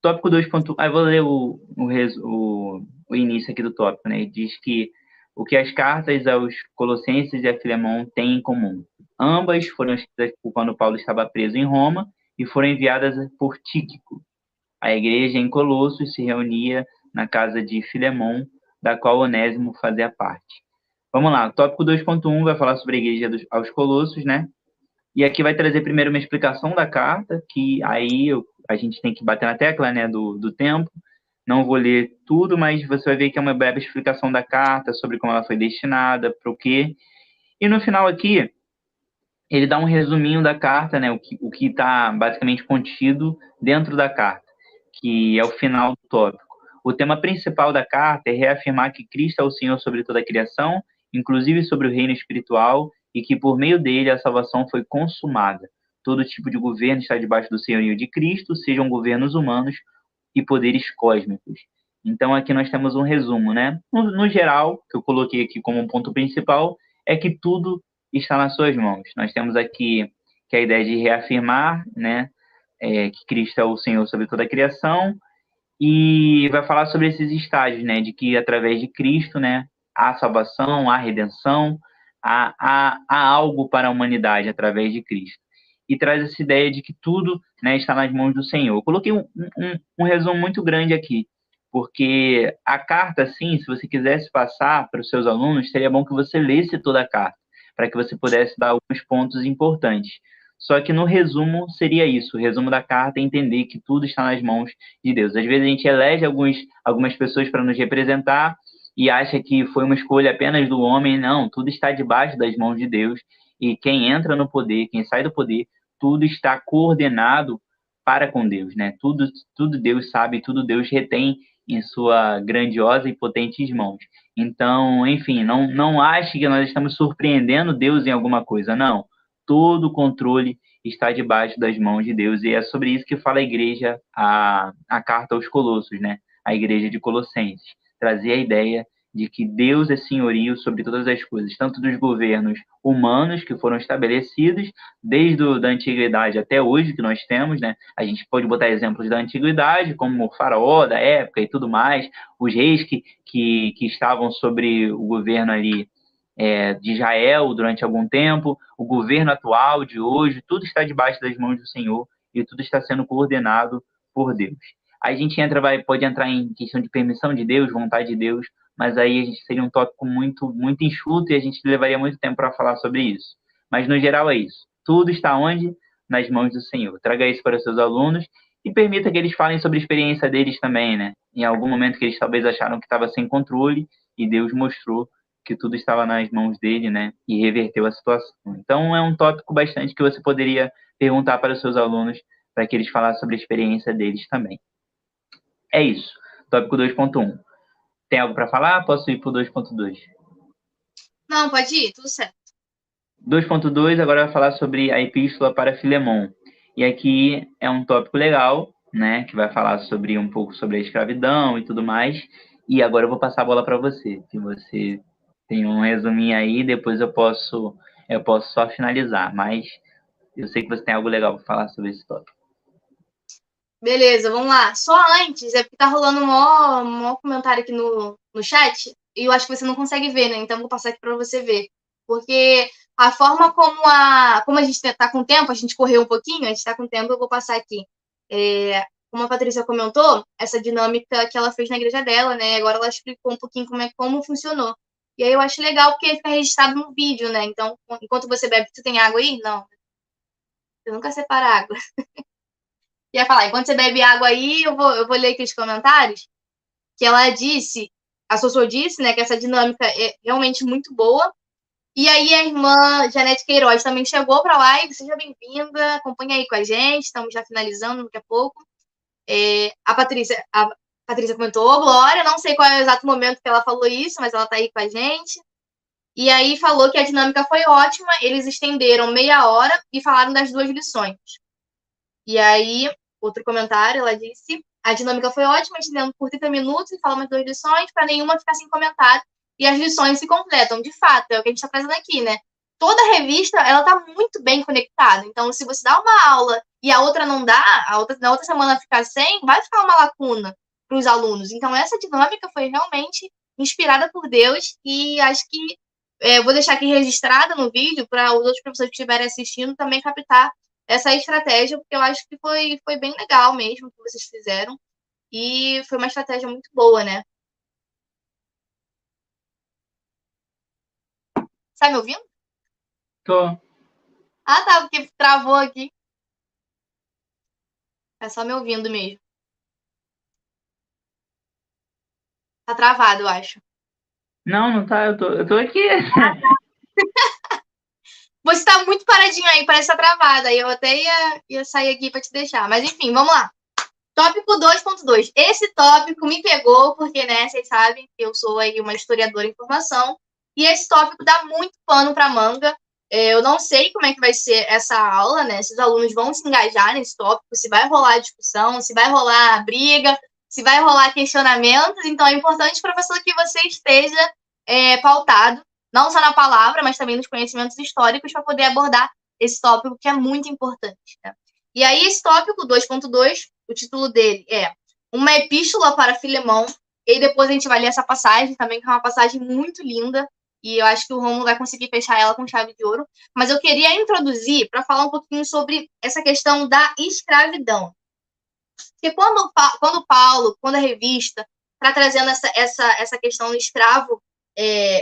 Tópico 2. Eu vou ler o início aqui do tópico, né? Diz que o que as cartas aos Colossenses e a Filemão têm em comum. Ambas foram escritas quando Paulo estava preso em Roma e foram enviadas por Tíquico. A igreja em Colossos se reunia na casa de Filemon, da qual Onésimo fazia parte. Vamos lá, o tópico 2.1 vai falar sobre a igreja aos Colossos, né? E aqui vai trazer primeiro uma explicação da carta, que aí a gente tem que bater na tecla, né, do tempo. Não vou ler tudo, mas você vai ver que é uma breve explicação da carta sobre como ela foi destinada, para o quê. E no final aqui, ele dá um resuminho da carta, né, o que está basicamente contido dentro da carta, que é o final do tópico. O tema principal da carta é reafirmar que Cristo é o Senhor sobre toda a criação, inclusive sobre o reino espiritual, e que por meio dele a salvação foi consumada. Todo tipo de governo está debaixo do senhorio de Cristo, sejam governos humanos e poderes cósmicos. Então aqui nós temos um resumo, né? No geral, que eu coloquei aqui como um ponto principal, é que tudo está nas suas mãos. Nós temos aqui que a ideia de reafirmar, né, que Cristo é o Senhor sobre toda a criação, e vai falar sobre esses estágios, né, de que através de Cristo, né, há salvação, há redenção, há algo para a humanidade através de Cristo. E traz essa ideia de que tudo, né, está nas mãos do Senhor. Eu coloquei um resumo muito grande aqui, porque a carta, assim, se você quisesse passar para os seus alunos, seria bom que você lesse toda a carta, para que você pudesse dar alguns pontos importantes. Só que no resumo seria isso, o resumo da carta é entender que tudo está nas mãos de Deus. Às vezes a gente elege algumas pessoas para nos representar e acha que foi uma escolha apenas do homem. Não, tudo está debaixo das mãos de Deus, e quem entra no poder, quem sai do poder, tudo está coordenado para com Deus, né? Tudo Deus sabe, tudo Deus retém em sua grandiosa e potentes mãos. Então, enfim, não ache que nós estamos surpreendendo Deus em alguma coisa, não. Todo o controle está debaixo das mãos de Deus, e é sobre isso que fala a igreja, a carta aos Colossos, né? A igreja de Colossenses. Trazer a ideia de que Deus é senhorio sobre todas as coisas, tanto dos governos humanos que foram estabelecidos desde a antiguidade até hoje que nós temos, né? A gente pode botar exemplos da antiguidade, como o faraó da época e tudo mais, os reis que estavam sobre o governo ali de Israel durante algum tempo, o governo atual de hoje, tudo está debaixo das mãos do Senhor e tudo está sendo coordenado por Deus. Aí a gente pode entrar em questão de permissão de Deus, vontade de Deus, mas aí a gente seria um tópico muito, muito enxuto e a gente levaria muito tempo para falar sobre isso. Mas no geral é isso. Tudo está onde? Nas mãos do Senhor. Traga isso para os seus alunos e permita que eles falem sobre a experiência deles também, né? Em algum momento que eles talvez acharam que estava sem controle e Deus mostrou que tudo estava nas mãos dele, né? E reverteu a situação. Então é um tópico bastante que você poderia perguntar para os seus alunos para que eles falassem sobre a experiência deles também. É isso. Tópico 2.1. Tem algo para falar? Posso ir para o 2.2? Não, pode ir, tudo certo. 2.2 agora vai falar sobre a epístola para Filemon. E aqui é um tópico legal, né? Que vai falar sobre um pouco sobre a escravidão e tudo mais. E agora eu vou passar a bola para você, que você tem um resuminho aí, depois eu posso só finalizar, mas eu sei que você tem algo legal para falar sobre esse tópico. Beleza, vamos lá. Só antes, é porque tá rolando um maior comentário aqui no chat, e eu acho que você não consegue ver, né? Então vou passar aqui para você ver. Porque a forma como a gente tá com tempo, a gente correu um pouquinho, a gente tá com tempo, eu vou passar aqui. Como a Patrícia comentou, essa dinâmica que ela fez na igreja dela, né? Agora ela explicou um pouquinho como funcionou. E aí eu acho legal porque fica registrado no vídeo, né? Então, enquanto você bebe, você tem água aí? Não. Você nunca separa água. Ia falar, enquanto você bebe água aí, eu vou ler aqui os comentários, que ela disse, a Sossô disse, né, que essa dinâmica é realmente muito boa. E aí a irmã Janete Queiroz também chegou para a live, seja bem-vinda, acompanha aí com a gente, estamos já finalizando daqui a pouco. A Patrícia comentou, Glória, não sei qual é o exato momento que ela falou isso, mas ela está aí com a gente. E aí falou que a dinâmica foi ótima, eles estenderam meia hora e falaram das 2 lições. E aí, outro comentário, ela disse, a dinâmica foi ótima, estendendo por 30 minutos e falamos 2 lições, para nenhuma ficar sem comentário, e as lições se completam. De fato, é o que a gente está fazendo aqui, né? Toda revista, ela está muito bem conectada. Então, se você dá uma aula e a outra não dá, na outra semana ficar sem, vai ficar uma lacuna para os alunos. Então, essa dinâmica foi realmente inspirada por Deus, e acho que vou deixar aqui registrada no vídeo para os outros professores que estiverem assistindo também captar essa estratégia, porque eu acho que foi bem legal mesmo o que vocês fizeram. E foi uma estratégia muito boa, né? Tá me ouvindo? Tô. Ah, tá, porque travou aqui. É só me ouvindo mesmo. Tá travado, eu acho. Não, não tá, eu tô aqui. Você tá muito paradinho aí, parece que tá travado. Aí eu até ia sair aqui pra te deixar. Mas enfim, vamos lá. Tópico 2.2. Esse tópico me pegou, porque, né, vocês sabem que eu sou aí uma historiadora em formação. E esse tópico dá muito pano pra manga. Eu não sei como é que vai ser essa aula, né? Se os alunos vão se engajar nesse tópico, se vai rolar discussão, se vai rolar briga, se vai rolar questionamentos. Então é importante, professor, que você esteja pautado, não só na palavra, mas também nos conhecimentos históricos, para poder abordar esse tópico que é muito importante. Né? E aí, esse tópico 2.2, o título dele é Uma Epístola para Filemão. E depois a gente vai ler essa passagem também, que é uma passagem muito linda. E eu acho que o Romulo vai conseguir fechar ela com chave de ouro. Mas eu queria introduzir para falar um pouquinho sobre essa questão da escravidão. Porque quando Paulo, quando a revista, está trazendo essa questão do escravo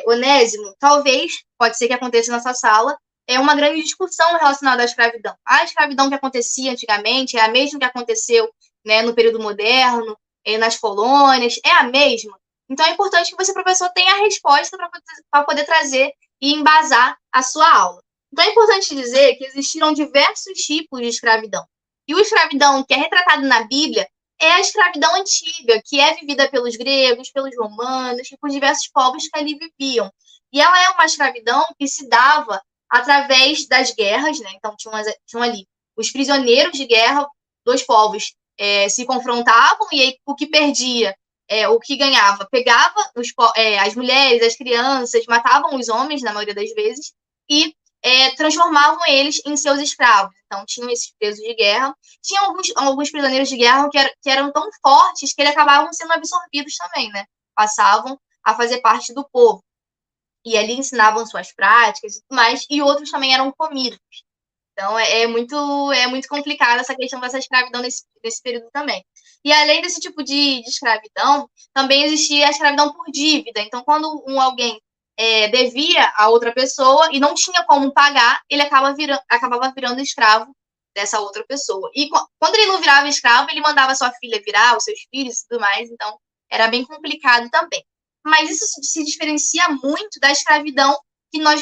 Onésimo, talvez, pode ser que aconteça nessa sala, é uma grande discussão relacionada à escravidão. A escravidão que acontecia antigamente é a mesma que aconteceu, né, no período moderno, nas colônias, é a mesma. Então é importante que você, professor, tenha a resposta para poder trazer e embasar a sua aula. Então é importante dizer que existiram diversos tipos de escravidão. E o escravidão que é retratado na Bíblia é a escravidão antiga, que é vivida pelos gregos, pelos romanos e por diversos povos que ali viviam. E ela é uma escravidão que se dava através das guerras, né? Então tinham ali os prisioneiros de guerra, dois povos se confrontavam e aí o que perdia, o que ganhava, pegava as mulheres, as crianças, matavam os homens na maioria das vezes e transformavam eles em seus escravos. Então, tinham esses presos de guerra. Tinha alguns prisioneiros de guerra que eram tão fortes que eles acabavam sendo absorvidos também, né? Passavam a fazer parte do povo. E ali ensinavam suas práticas e tudo mais, e outros também eram comidos. Então, é muito complicada essa questão dessa escravidão nesse período também. E além desse tipo de escravidão, também existia a escravidão por dívida. Então, quando alguém devia a outra pessoa e não tinha como pagar, ele acabava virando escravo dessa outra pessoa. E quando ele não virava escravo, ele mandava sua filha virar, os seus filhos e tudo mais. Então, era bem complicado também. Mas isso se diferencia muito da escravidão que nós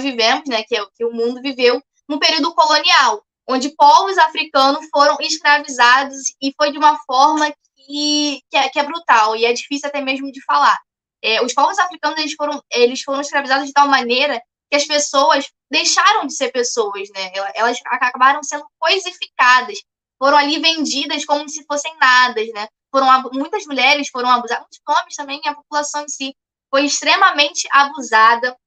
vivemos, né, que o mundo viveu no período colonial, onde povos africanos foram escravizados e foi de uma forma que é brutal e é difícil até mesmo de falar. Os povos africanos eles foram escravizados de tal maneira que as pessoas deixaram de ser pessoas, né? Elas acabaram sendo coisificadas, foram ali vendidas como se fossem nadas, né? Muitas mulheres foram abusadas, muitos homens também, a população em si foi extremamente abusada,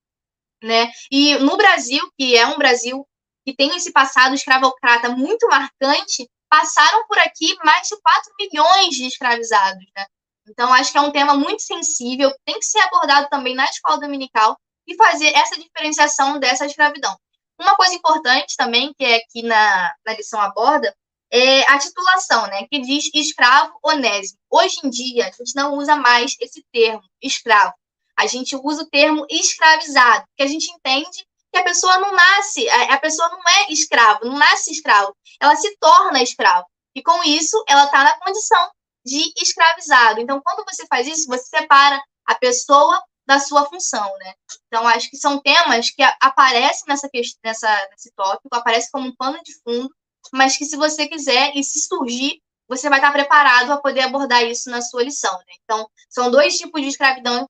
né? E no Brasil, que é um Brasil que tem esse passado escravocrata muito marcante, passaram por aqui mais de 4 milhões de escravizados, né? Então, acho que é um tema muito sensível, tem que ser abordado também na escola dominical e fazer essa diferenciação dessa escravidão. Uma coisa importante também, que aqui na lição aborda, é a titulação, né? Que diz escravo onésimo. Hoje em dia, a gente não usa mais esse termo, escravo. A gente usa o termo escravizado, porque a gente entende que a pessoa não nasce, a pessoa não é escravo, não nasce escravo, ela se torna escravo. E com isso, ela está na condição de escravizado. Então, quando você faz isso, você separa a pessoa da sua função, né? Então, acho que são temas que aparecem nesse tópico, aparecem como um pano de fundo, mas que se você quiser e se surgir, você vai estar preparado a poder abordar isso na sua lição, né? Então, são dois tipos de escravidão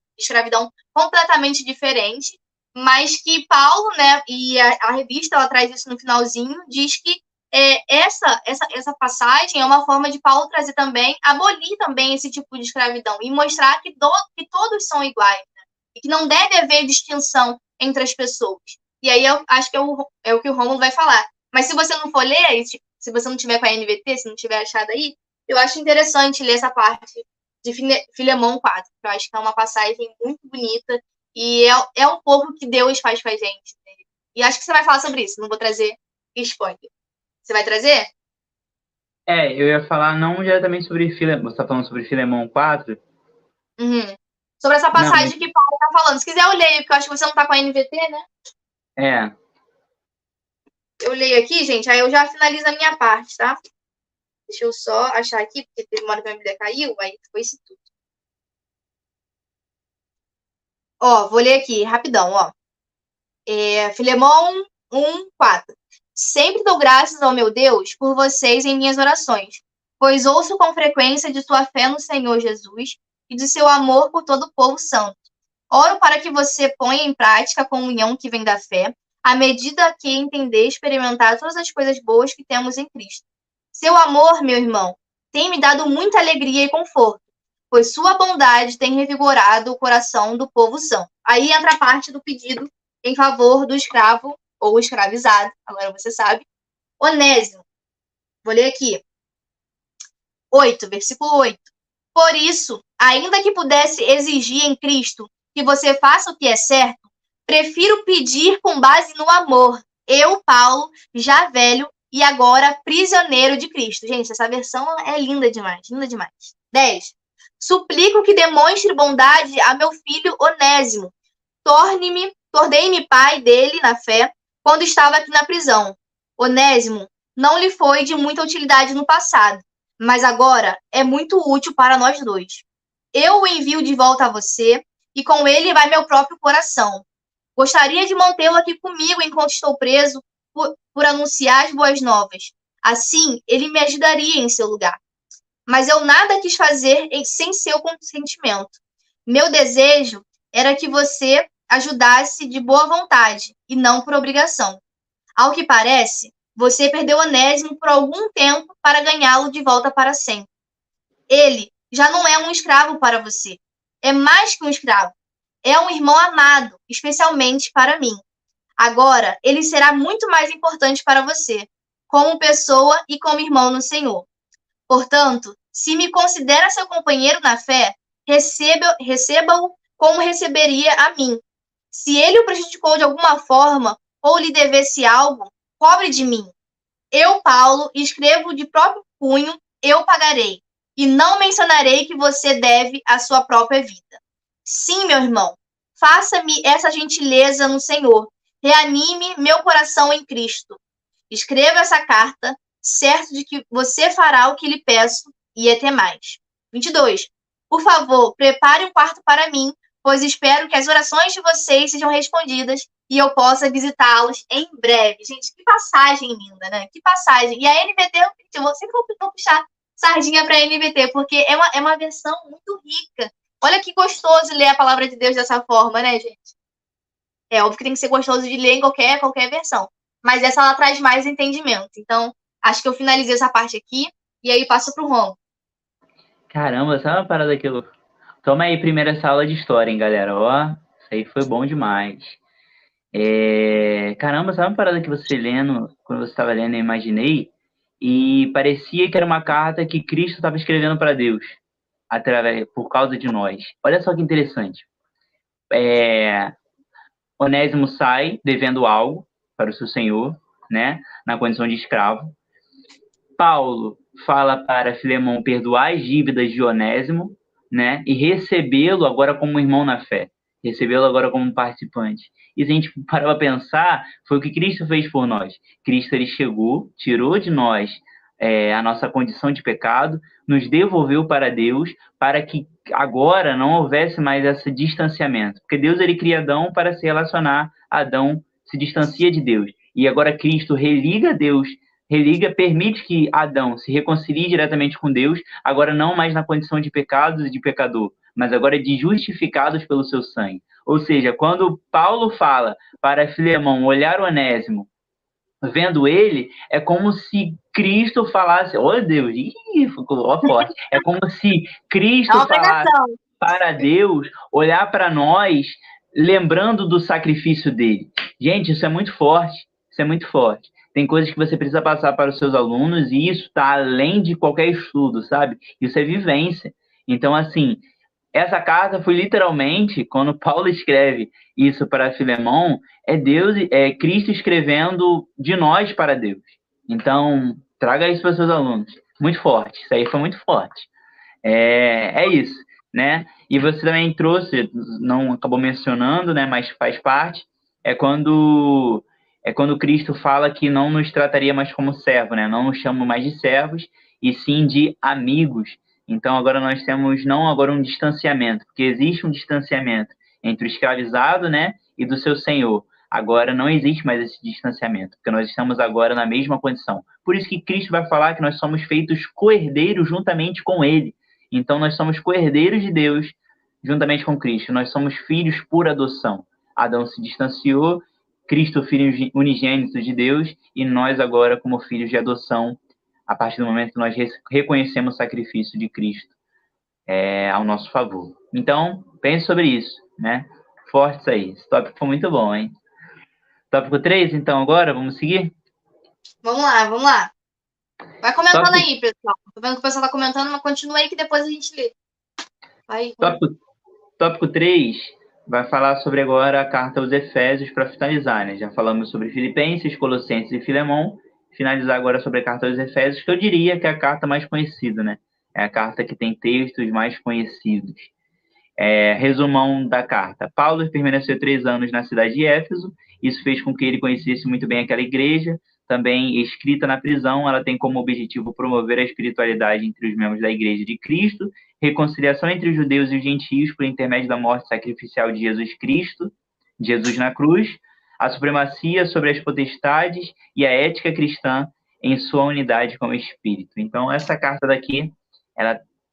completamente diferentes, mas que Paulo, né, e a revista, ela traz isso no finalzinho, diz que essa passagem é uma forma de Paulo trazer também, abolir também esse tipo de escravidão e mostrar que todos são iguais, né? E que não deve haver distinção entre as pessoas. E aí eu acho que é o que o Romulo vai falar. Mas se você não for ler, se você não tiver com a NVT, se não tiver achado aí, eu acho interessante ler essa parte de Filemão 4, que eu acho que é uma passagem muito bonita e é um pouco que Deus faz com a gente. Né? E acho que você vai falar sobre isso, não vou trazer spoiler. Você vai trazer? Eu ia falar não diretamente sobre Filemão. Você tá falando sobre Filemão 4? Uhum. Sobre essa Não, passagem que Paulo tá falando. Se quiser, eu leio, porque eu acho que você não tá com a NVT, né? é. Eu leio aqui, gente, aí eu já finalizo a minha parte, tá? Deixa eu só achar aqui, porque teve uma hora que a minha Bíblia caiu, aí foi isso tudo. Ó, vou ler aqui, rapidão, ó. Filemão 1:4. Sempre dou graças ao meu Deus por vocês em minhas orações, pois ouço com frequência de sua fé no Senhor Jesus e de seu amor por todo o povo santo. Oro para que você ponha em prática a comunhão que vem da fé, à medida que entender e experimentar todas as coisas boas que temos em Cristo. Seu amor, meu irmão, tem me dado muita alegria e conforto, pois sua bondade tem revigorado o coração do povo santo. Aí entra a parte do pedido em favor do escravo ou escravizado, agora você sabe, Onésimo. Vou ler aqui. 8, versículo 8. Por isso, ainda que pudesse exigir em Cristo que você faça o que é certo, prefiro pedir com base no amor. Eu, Paulo, já velho e agora prisioneiro de Cristo. Gente, essa versão é linda demais, linda demais. 10. Suplico que demonstre bondade a meu filho Onésimo. Tornei-me pai dele na fé quando estava aqui na prisão. Onésimo não lhe foi de muita utilidade no passado, mas agora é muito útil para nós dois. Eu o envio de volta a você, e com ele vai meu próprio coração. Gostaria de mantê-lo aqui comigo enquanto estou preso por anunciar as boas novas. Assim, ele me ajudaria em seu lugar. Mas eu nada quis fazer sem seu consentimento. Meu desejo era que você ajudasse de boa vontade e não por obrigação. Ao que parece, você perdeu Onésimo por algum tempo para ganhá-lo de volta para sempre. Ele já não é um escravo para você. É mais que um escravo. É um irmão amado, especialmente para mim. Agora, ele será muito mais importante para você, como pessoa e como irmão no Senhor. Portanto, se me considera seu companheiro na fé, receba-o como receberia a mim. Se ele o prejudicou de alguma forma ou lhe devesse algo, cobre de mim. Eu, Paulo, escrevo de próprio punho, eu pagarei. E não mencionarei que você deve a sua própria vida. Sim, meu irmão, faça-me essa gentileza no Senhor. Reanime meu coração em Cristo. Escreva essa carta, certo de que você fará o que lhe peço e até mais. 22. Por favor, prepare um quarto para mim, pois espero que as orações de vocês sejam respondidas e eu possa visitá-los em breve. Gente, que passagem linda, né? Que passagem. E a NVT, eu sempre vou puxar sardinha para a NVT, porque é uma versão muito rica. Olha que gostoso ler a palavra de Deus dessa forma, né, gente? É óbvio que tem que ser gostoso de ler em qualquer versão. Mas essa ela traz mais entendimento. Então, acho que eu finalizei essa parte aqui e aí passo pro Ron. Caramba, sabe uma parada que eu... Toma aí primeiro essa aula de história, hein, galera? Ó, isso aí foi bom demais. Caramba, sabe uma parada que você lendo, quando você estava lendo, eu imaginei, e parecia que era uma carta que Cristo estava escrevendo para Deus, por causa de nós. Olha só que interessante. Onésimo sai devendo algo para o seu senhor, né, na condição de escravo. Paulo fala para Filemão perdoar as dívidas de Onésimo, né, e recebê-lo agora como irmão na fé, recebê-lo agora como participante. E se a gente parar para pensar, foi o que Cristo fez por nós. Cristo ele chegou, tirou de nós a nossa condição de pecado, nos devolveu para Deus, para que agora não houvesse mais esse distanciamento. Porque Deus ele cria Adão para se relacionar, Adão se distancia de Deus. E agora Cristo religa Deus, permite que Adão se reconcilie diretamente com Deus, agora não mais na condição de pecados e de pecador, mas agora de justificados pelo seu sangue. Ou seja, quando Paulo fala para Filemão olhar Onésimo, vendo ele, é como se Cristo falasse, oh Deus, ficou forte. É como se Cristo falasse para Deus, olhar para nós, lembrando do sacrifício dele. Gente, isso é muito forte, isso é muito forte. Tem coisas que você precisa passar para os seus alunos e isso está além de qualquer estudo, sabe? Isso é vivência. Então, assim, essa carta foi literalmente, quando Paulo escreve isso para Filemão, é Cristo escrevendo de nós para Deus. Então, traga isso para seus alunos. Muito forte, isso aí foi muito forte. É isso, né? E você também trouxe, não acabou mencionando, né? Mas faz parte. É quando Cristo fala que não nos trataria mais como servo, né? Não nos chama mais de servos, e sim de amigos. Então agora nós temos não agora um distanciamento, porque existe um distanciamento entre o escravizado, né, e do seu senhor. Agora não existe mais esse distanciamento, porque nós estamos agora na mesma condição. Por isso que Cristo vai falar que nós somos feitos co-herdeiros juntamente com Ele. Então nós somos co-herdeiros de Deus juntamente com Cristo. Nós somos filhos por adoção. Adão se distanciou, Cristo, filho unigênito de Deus, e nós agora, como filhos de adoção, a partir do momento que nós reconhecemos o sacrifício de Cristo ao nosso favor. Então, pense sobre isso, né? Forte isso aí. Esse tópico foi muito bom, hein? Tópico 3, então, agora, vamos seguir? Vamos lá. Vai comentando Tópico, aí, pessoal. Tô vendo que o pessoal tá comentando, mas continua aí que depois a gente lê. Vai. tópico 3 vai falar sobre agora a carta aos Efésios para finalizar, né? Já falamos sobre Filipenses, Colossenses e Filemão. Finalizar agora sobre a carta aos Efésios, que eu diria que é a carta mais conhecida, né? É a carta que tem textos mais conhecidos. Resumão da carta. Paulo permaneceu 3 anos na cidade de Éfeso. Isso fez com que ele conhecesse muito bem aquela igreja. Também escrita na prisão, ela tem como objetivo promover a espiritualidade entre os membros da Igreja de Cristo, reconciliação entre os judeus e os gentios por intermédio da morte sacrificial de Jesus Cristo, Jesus na cruz, a supremacia sobre as potestades e a ética cristã em sua unidade como espírito. Então, essa carta daqui,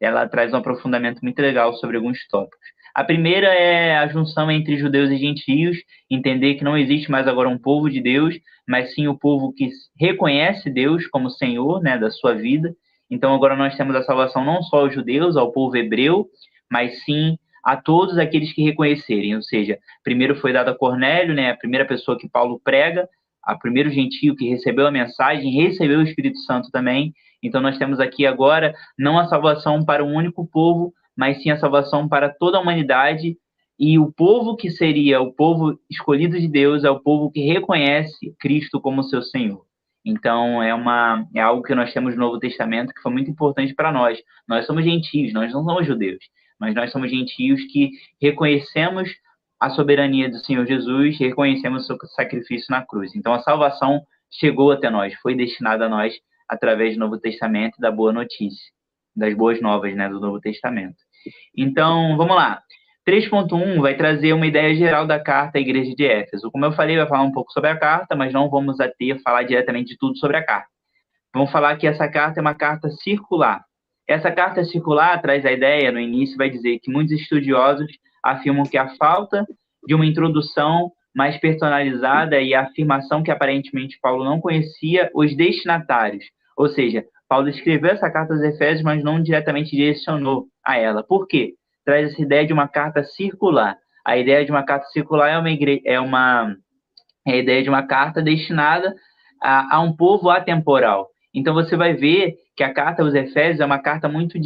ela traz um aprofundamento muito legal sobre alguns tópicos. A primeira é a junção entre judeus e gentios, entender que não existe mais agora um povo de Deus, mas sim o povo que reconhece Deus como Senhor, né, da sua vida. Então agora nós temos a salvação não só aos judeus, ao povo hebreu, mas sim a todos aqueles que reconhecerem. Ou seja, primeiro foi dado a Cornélio, né, a primeira pessoa que Paulo prega, a primeiro gentio que recebeu a mensagem, recebeu o Espírito Santo também. Então nós temos aqui agora não a salvação para um único povo, mas sim a salvação para toda a humanidade. E o povo que seria o povo escolhido de Deus é o povo que reconhece Cristo como seu Senhor. Então é algo que nós temos no Novo Testamento que foi muito importante para nós. Nós somos gentios, nós não somos judeus, mas nós somos gentios que reconhecemos a soberania do Senhor Jesus, reconhecemos o seu sacrifício na cruz. Então a salvação chegou até nós, foi destinada a nós através do Novo Testamento e da boa notícia, das boas novas, né, do Novo Testamento. Então, vamos lá. 3.1 vai trazer uma ideia geral da carta à Igreja de Éfeso. Como eu falei, vai falar um pouco sobre a carta, mas não vamos falar diretamente de tudo sobre a carta. Vamos falar que essa carta é uma carta circular. Essa carta circular traz a ideia, no início, vai dizer que muitos estudiosos afirmam que a falta de uma introdução mais personalizada e a afirmação que aparentemente Paulo não conhecia os destinatários. Ou seja, Paulo escreveu essa carta aos Efésios, mas não diretamente direcionou a ela. Por quê? Traz essa ideia de uma carta circular. A ideia de uma carta circular é a ideia de uma carta destinada a um povo atemporal. Então você vai ver que a carta aos Efésios é uma carta muito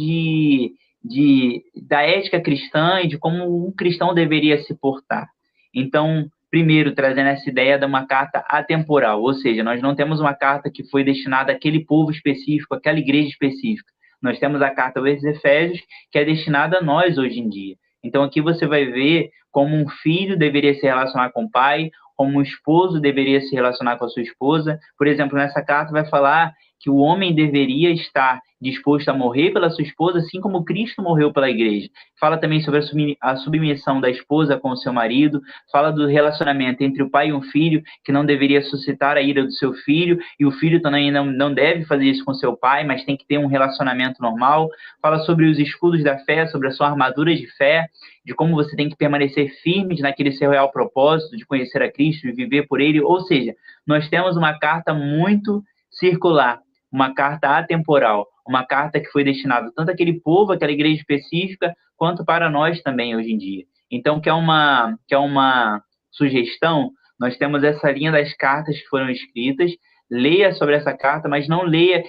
da ética cristã e de como um cristão deveria se portar. Então, primeiro, trazendo essa ideia de uma carta atemporal, ou seja, nós não temos uma carta que foi destinada àquele povo específico, àquela igreja específica. Nós temos a carta aos Efésios, que é destinada a nós hoje em dia. Então, aqui você vai ver como um filho deveria se relacionar com o pai, como um esposo deveria se relacionar com a sua esposa. Por exemplo, nessa carta vai falar que o homem deveria estar disposto a morrer pela sua esposa, assim como Cristo morreu pela igreja. Fala também sobre a submissão da esposa com o seu marido, fala do relacionamento entre o pai e um filho, que não deveria suscitar a ira do seu filho, e o filho também não deve fazer isso com seu pai, mas tem que ter um relacionamento normal. Fala sobre os escudos da fé, sobre a sua armadura de fé, de como você tem que permanecer firme naquele seu real propósito, de conhecer a Cristo e viver por ele. Ou seja, nós temos uma carta muito circular, uma carta atemporal, uma carta que foi destinada tanto àquele povo, àquela igreja específica, quanto para nós também hoje em dia. Então, que é uma sugestão, nós temos essa linha das cartas que foram escritas, leia sobre essa carta, mas não leia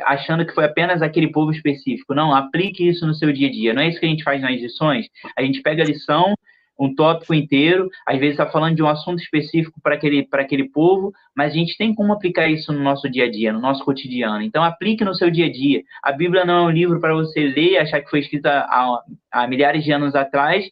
achando que foi apenas aquele povo específico. Não, aplique isso no seu dia a dia. Não é isso que a gente faz nas lições? A gente pega a lição, um tópico inteiro, às vezes está falando de um assunto específico para aquele povo, mas a gente tem como aplicar isso no nosso dia a dia, no nosso cotidiano. Então, aplique no seu dia a dia. A Bíblia não é um livro para você ler e achar que foi escrita há milhares de anos atrás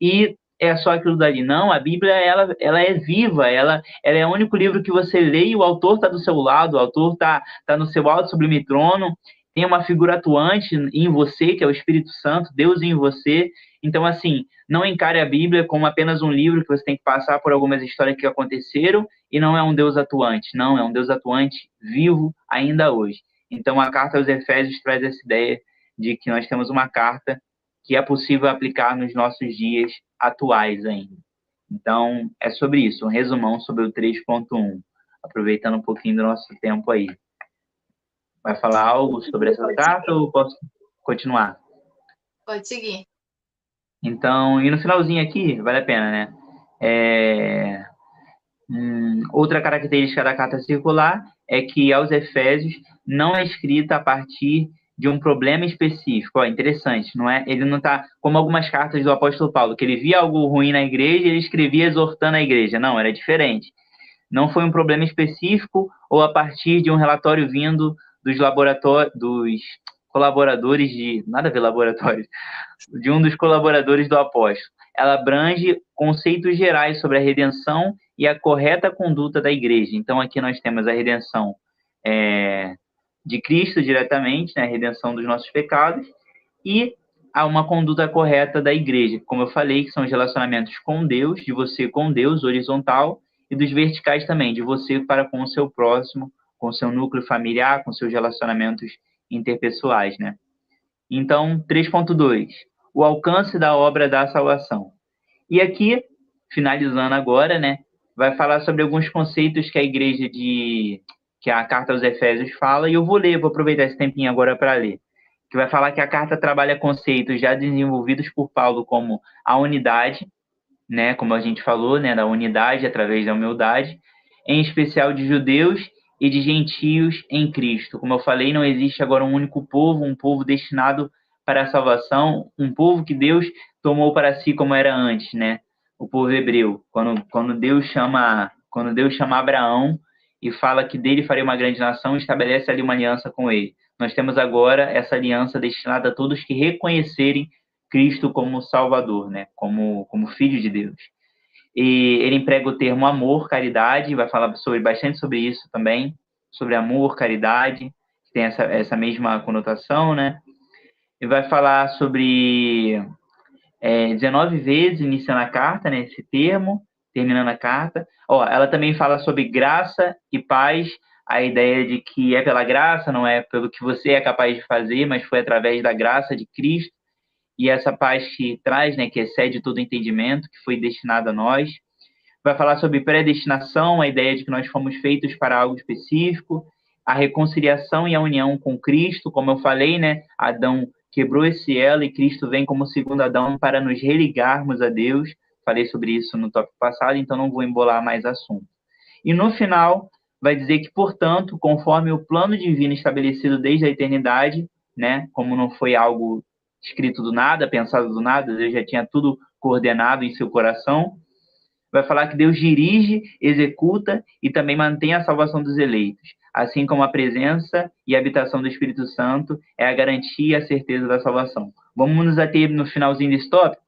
e é só aquilo dali. Não, a Bíblia, ela é viva, ela é o único livro que você lê e o autor está do seu lado, o autor tá no seu alto sublime trono, tem uma figura atuante em você, que é o Espírito Santo, Deus em você. Então, assim, não encare a Bíblia como apenas um livro que você tem que passar por algumas histórias que aconteceram e não é um Deus atuante. Não, é um Deus atuante vivo ainda hoje. Então, a carta aos Efésios traz essa ideia de que nós temos uma carta que é possível aplicar nos nossos dias atuais ainda. Então, é sobre isso, um resumão sobre o 3.1, aproveitando um pouquinho do nosso tempo aí. Vai falar algo sobre essa carta ou posso continuar? Pode seguir. Então, e no finalzinho aqui, vale a pena, né? Outra característica da carta circular é que aos Efésios não é escrita a partir de um problema específico. Ó, interessante, não é? Ele não está como algumas cartas do apóstolo Paulo, que ele via algo ruim na igreja e ele escrevia exortando a igreja. Não, era diferente. Não foi um problema específico ou a partir de um relatório vindo dos colaboradores de... Nada a ver laboratórios. De um dos colaboradores do apóstolo. Ela abrange conceitos gerais sobre a redenção e a correta conduta da igreja. Então, aqui nós temos a redenção de Cristo diretamente, né, a redenção dos nossos pecados, e há uma conduta correta da igreja, como eu falei, que são os relacionamentos com Deus, de você com Deus, horizontal, e dos verticais também, de você para com o seu próximo, com o seu núcleo familiar, com seus relacionamentos interpessoais, né? Então, 3.2, o alcance da obra da salvação. E aqui, finalizando agora, né, vai falar sobre alguns conceitos que a igreja que a carta aos Efésios fala, e eu vou aproveitar esse tempinho agora para ler, que vai falar que a carta trabalha conceitos já desenvolvidos por Paulo, como a unidade, né, como a gente falou, né, da unidade através da humildade, em especial de judeus e de gentios em Cristo. Como eu falei, não existe agora um único povo, um povo destinado para a salvação, um povo que Deus tomou para si como era antes, né? O povo hebreu. Quando Deus chama Abraão e fala que dele faria uma grande nação, estabelece ali uma aliança com ele. Nós temos agora essa aliança destinada a todos que reconhecerem Cristo como Salvador, né? Como Filho de Deus. E ele emprega o termo amor, caridade, vai falar bastante sobre isso também, sobre amor, caridade, que tem essa mesma conotação, né? E vai falar sobre 19 vezes iniciando a carta, né, esse termo, terminando a carta. Ela também fala sobre graça e paz, a ideia de que é pela graça, não é pelo que você é capaz de fazer, mas foi através da graça de Cristo, e essa paz que traz, né, que excede todo entendimento, que foi destinada a nós. Vai falar sobre predestinação, a ideia de que nós fomos feitos para algo específico, a reconciliação e a união com Cristo, como eu falei, né, Adão quebrou esse elo e Cristo vem como segundo Adão para nos religarmos a Deus. Falei sobre isso no tópico passado, então não vou embolar mais assunto. E no final, vai dizer que, portanto, conforme o plano divino estabelecido desde a eternidade, né, como não foi algo escrito do nada, pensado do nada, Deus já tinha tudo coordenado em seu coração, vai falar que Deus dirige, executa e também mantém a salvação dos eleitos, assim como a presença e a habitação do Espírito Santo é a garantia e a certeza da salvação. Vamos nos ater no finalzinho desse tópico?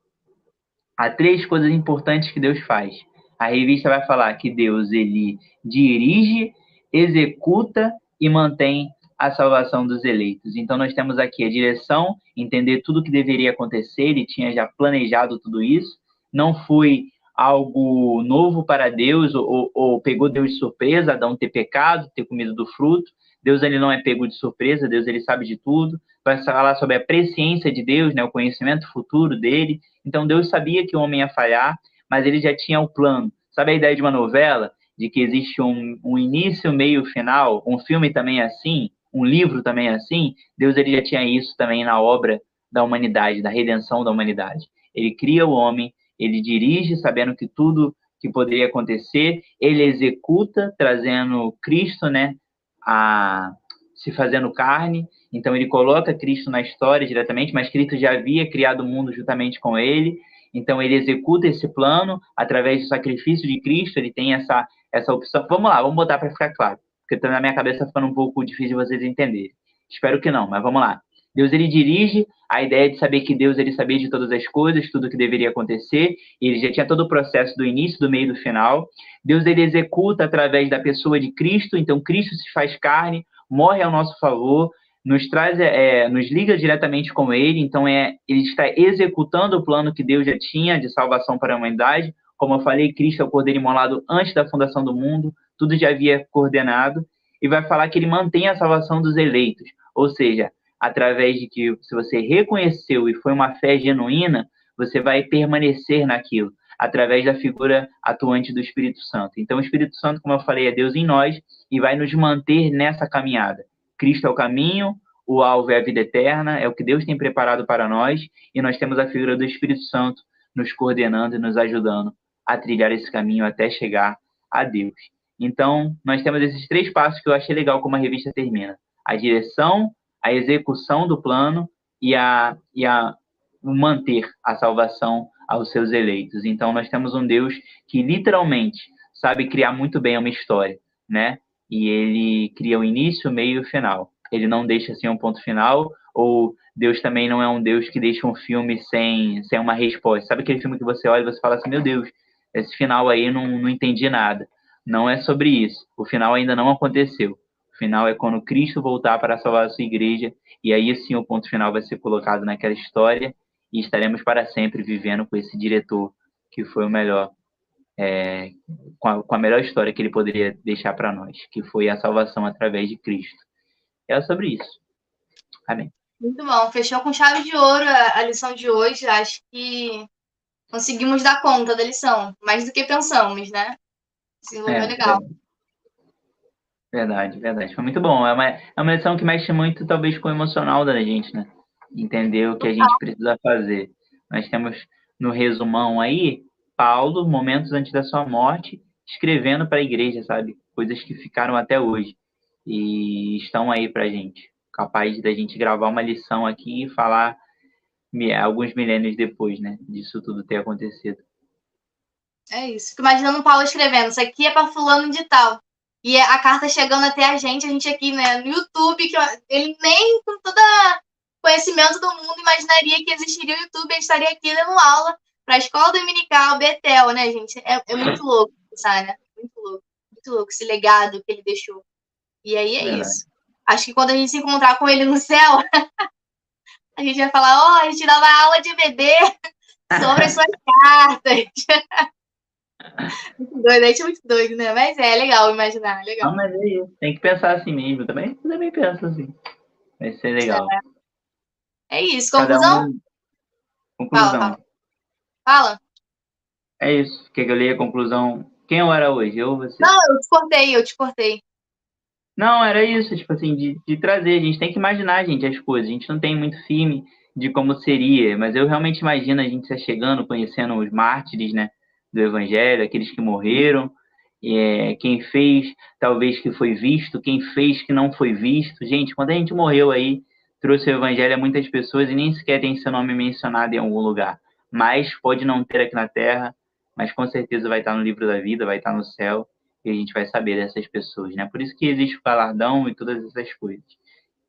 Há 3 coisas importantes que Deus faz. A revista vai falar que Deus ele dirige, executa e mantém a salvação dos eleitos. Então, nós temos aqui a direção, entender tudo o que deveria acontecer, ele tinha já planejado tudo isso, não foi algo novo para Deus, ou pegou Deus de surpresa, Adão ter pecado, ter comido do fruto. Deus ele não é pego de surpresa, Deus ele sabe de tudo. Vai falar sobre a presciência de Deus, né, o conhecimento futuro dele. Então, Deus sabia que o homem ia falhar, mas ele já tinha o plano. Sabe a ideia de uma novela? De que existe um início, meio, final? Um filme também é assim? Um livro também é assim? Deus ele já tinha isso também na obra da humanidade, da redenção da humanidade. Ele cria o homem, ele dirige sabendo que tudo que poderia acontecer, ele executa trazendo Cristo, né, se fazendo carne. Então ele coloca Cristo na história diretamente, mas Cristo já havia criado o mundo juntamente com ele, Então, ele executa esse plano através do sacrifício de Cristo, ele tem essa opção. Vamos lá, vamos botar para ficar claro, porque tá na minha cabeça ficando um pouco difícil de vocês entenderem. Espero que não, mas vamos lá. Deus, ele dirige a ideia de saber que Deus, ele sabia de todas as coisas, tudo que deveria acontecer, e ele já tinha todo o processo do início, do meio e do final. Deus, ele executa através da pessoa de Cristo, então Cristo se faz carne, morre ao nosso favor, nos traz, nos liga diretamente com ele, então ele está executando o plano que Deus já tinha de salvação para a humanidade. Como eu falei, Cristo é o Cordeiro imolado antes da fundação do mundo, tudo já havia coordenado, e vai falar que ele mantém a salvação dos eleitos, ou seja, através de que, se você reconheceu e foi uma fé genuína, você vai permanecer naquilo, através da figura atuante do Espírito Santo. Então, o Espírito Santo, como eu falei, é Deus em nós e vai nos manter nessa caminhada. Cristo é o caminho, o alvo é a vida eterna, é o que Deus tem preparado para nós, e nós temos a figura do Espírito Santo nos coordenando e nos ajudando a trilhar esse caminho até chegar a Deus. Então, nós temos esses 3 passos que eu achei legal como a revista termina. A direção, a execução do plano e o manter a salvação aos seus eleitos. Então, nós temos um Deus que literalmente sabe criar muito bem uma história, né? E ele cria o início, o meio e o final. Ele não deixa assim um ponto final, ou Deus também não é um Deus que deixa um filme sem uma resposta. Sabe aquele filme que você olha e você fala assim, meu Deus, esse final aí não entendi nada. Não é sobre isso. O final ainda não aconteceu. O final é quando Cristo voltar para salvar a sua igreja, e aí sim o ponto final vai ser colocado naquela história, e estaremos para sempre vivendo com esse diretor que foi o melhor, com a melhor história que ele poderia deixar para nós, que foi a salvação através de Cristo. É sobre isso. Amém. Muito bom. Fechou com chave de ouro a lição de hoje. Acho que conseguimos dar conta da lição, mais do que pensamos, né? Desenvolveu legal. Verdade. Foi muito bom. É uma lição que mexe muito, talvez, com o emocional da gente, né? Entender o que a gente precisa fazer. Nós temos, no resumão aí, Paulo, momentos antes da sua morte, escrevendo para a igreja, sabe? Coisas que ficaram até hoje. E estão aí pra gente. Capaz da gente gravar uma lição aqui e falar alguns milênios depois, né? Disso tudo ter acontecido. É isso. Fico imaginando o Paulo escrevendo, isso aqui é para fulano de tal. E a carta chegando até a gente aqui, né, no YouTube, que ele nem com todo conhecimento do mundo imaginaria que existiria o YouTube, ele estaria aqui dando aula para a escola dominical Betel, né, gente? É muito louco pensar, né? Muito louco esse legado que ele deixou. E aí é isso. Acho que quando a gente se encontrar com ele no céu, a gente vai falar, a gente dava aula de bebê sobre as suas cartas. Muito doido, a gente é muito doido, né? Mas é legal imaginar, legal. Não, mas é isso. Tem que pensar assim mesmo. Eu também penso assim. Vai ser legal. É isso. Conclusão? Conclusão. Fala. É isso. Quer que eu leia a conclusão? Quem eu era hoje? Eu ou você? Não, eu te cortei. Não, era isso, tipo assim, de trazer. A gente tem que imaginar, gente, as coisas. A gente não tem muito filme de como seria, mas eu realmente imagino a gente se chegando, conhecendo os mártires, né, do Evangelho, aqueles que morreram, quem fez, talvez que foi visto, quem fez que não foi visto. Gente, quando a gente morreu aí, trouxe o Evangelho a muitas pessoas e nem sequer tem seu nome mencionado em algum lugar. Mas pode não ter aqui na Terra, mas com certeza vai estar no livro da vida, vai estar no céu, e a gente vai saber dessas pessoas, né? Por isso que existe o galardão e todas essas coisas.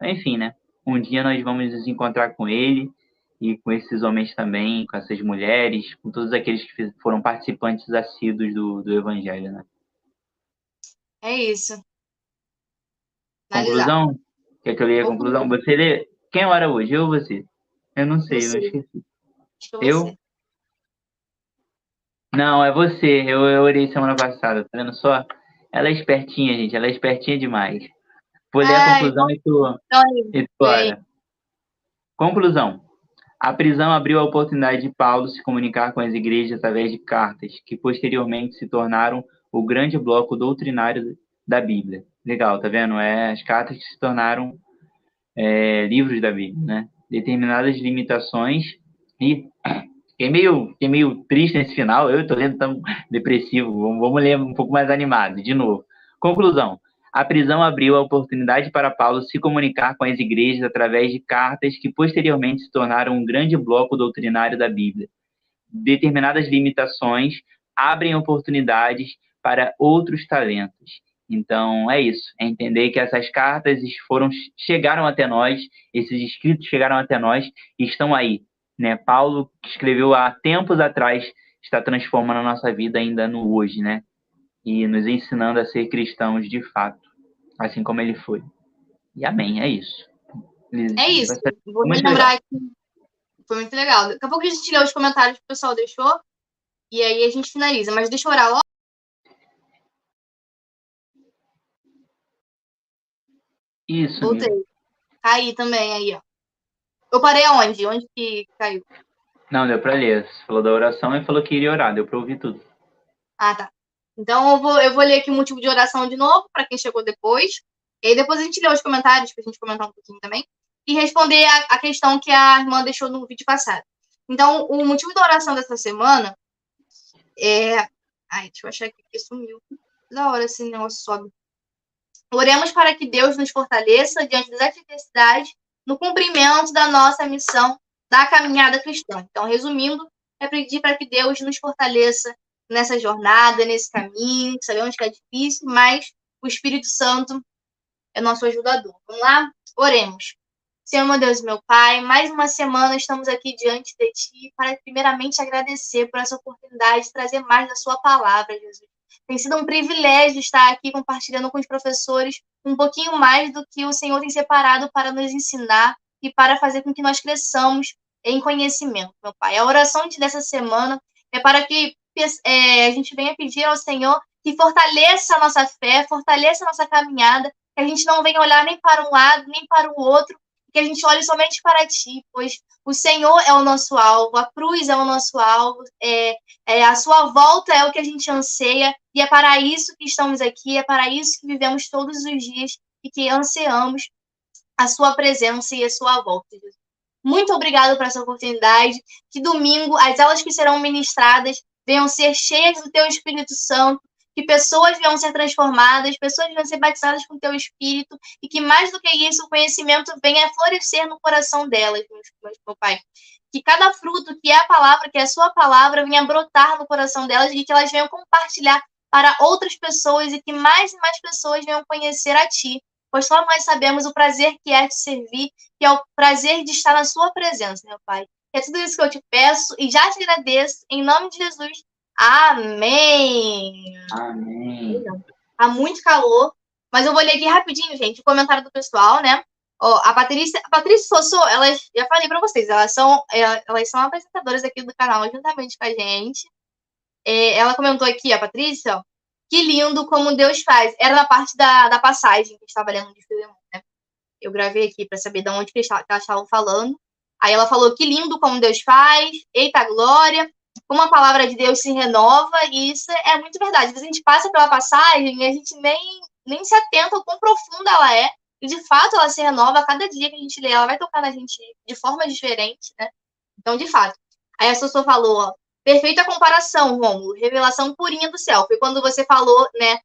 Enfim, né? Um dia nós vamos nos encontrar com ele e com esses homens também, com essas mulheres, com todos aqueles que foram participantes assíduos do Evangelho, né? É isso. Conclusão? Quer que eu leia a conclusão? Você lê? Quem era hoje? Eu ou você? Eu não sei, eu esqueci. Eu? Não, é você. Eu orei semana passada, tá vendo só? Ela é espertinha, gente. Ela é espertinha demais. Vou ler a conclusão e tu ora. Conclusão. A prisão abriu a oportunidade de Paulo se comunicar com as igrejas através de cartas, que posteriormente se tornaram o grande bloco doutrinário da Bíblia. Legal, tá vendo? As cartas que se tornaram livros da Bíblia, né? Determinadas limitações e fiquei meio triste nesse final. Eu estou lendo tão depressivo. Vamos ler um pouco mais animado, de novo. Conclusão. A prisão abriu a oportunidade para Paulo se comunicar com as igrejas através de cartas que posteriormente se tornaram um grande bloco doutrinário da Bíblia. determinadas limitações abrem oportunidades para outros talentos. Então, é isso. É entender que essas cartas chegaram até nós, esses escritos chegaram até nós e estão aí, né? Paulo, que escreveu há tempos atrás, está transformando a nossa vida ainda no hoje, né? E nos ensinando a ser cristãos de fato, assim como ele foi. E amém, é isso. É isso. Vai ser Vou muito legal. relembrar que foi muito legal. Daqui a pouco a gente lê os comentários que o pessoal deixou e aí a gente finaliza. Mas deixa eu orar logo. Isso, Voltei. amigo. Caí também aí, ó. Eu parei aonde? Onde que caiu? Não, deu para ler. Você falou da oração e falou que iria orar, deu para ouvir tudo. Ah, tá. Então eu vou ler aqui o motivo de oração de novo, para quem chegou depois. E aí depois a gente lê os comentários, para a gente comentar um pouquinho também. E responder a questão que a irmã deixou no vídeo passado. Então, o motivo da oração dessa semana é. Ai, deixa eu achar aqui que sumiu. Da hora esse negócio sobe. Oremos para que Deus nos fortaleça diante das adversidades no cumprimento da nossa missão da caminhada cristã. Então, resumindo, é pedir para que Deus nos fortaleça nessa jornada, nesse caminho. Sabemos que é difícil, mas o Espírito Santo é nosso ajudador. Vamos lá? Oremos. Senhor, meu Deus e meu Pai, mais uma semana estamos aqui diante de Ti para primeiramente agradecer por essa oportunidade de trazer mais da Sua palavra, Jesus. Tem sido um privilégio estar aqui compartilhando com os professores um pouquinho mais do que o Senhor tem separado para nos ensinar e para fazer com que nós cresçamos em conhecimento, meu Pai. A oração dessa semana é para que a gente venha pedir ao Senhor que fortaleça a nossa fé, fortaleça a nossa caminhada, que a gente não venha olhar nem para um lado, nem para o outro, que a gente olhe somente para Ti, pois o Senhor é o nosso alvo, a cruz é o nosso alvo, a Sua volta é o que a gente anseia, e é para isso que estamos aqui, é para isso que vivemos todos os dias e que ansiamos a Sua presença e a Sua volta, Jesus. Muito obrigado por essa oportunidade, que domingo as aulas que serão ministradas venham ser cheias do Teu Espírito Santo, que pessoas venham ser transformadas, pessoas venham ser batizadas com o Teu Espírito, e que mais do que isso, o conhecimento venha florescer no coração delas, meu Pai. Que cada fruto, que é a palavra, que é a Sua palavra, venha brotar no coração delas e que elas venham compartilhar para outras pessoas e que mais e mais pessoas venham conhecer a Ti, pois só nós sabemos o prazer que é te servir, que é o prazer de estar na Sua presença, meu Pai. É tudo isso que eu te peço e já te agradeço, em nome de Jesus. Amém. Amém. Tá muito calor, mas eu vou ler aqui rapidinho, gente, o comentário do pessoal, né? Ó, a Patrícia e Sossô, elas, já falei pra vocês, elas são apresentadoras aqui do canal juntamente com a gente. Ela comentou aqui, a Patrícia, ó, que lindo como Deus faz. Era na parte da passagem que estava lendo de Filemão, né? Eu gravei aqui para saber de onde que elas estavam falando. Aí ela falou que lindo como Deus faz, eita glória, como a palavra de Deus se renova, e isso é muito verdade. Às vezes a gente passa pela passagem e a gente nem se atenta ao quão profunda ela é, e de fato ela se renova a cada dia que a gente lê, ela vai tocar na gente de forma diferente, né? Então, de fato. Aí a Sossô falou, ó, perfeita comparação, Rômulo, revelação purinha do céu. Foi quando você falou, né,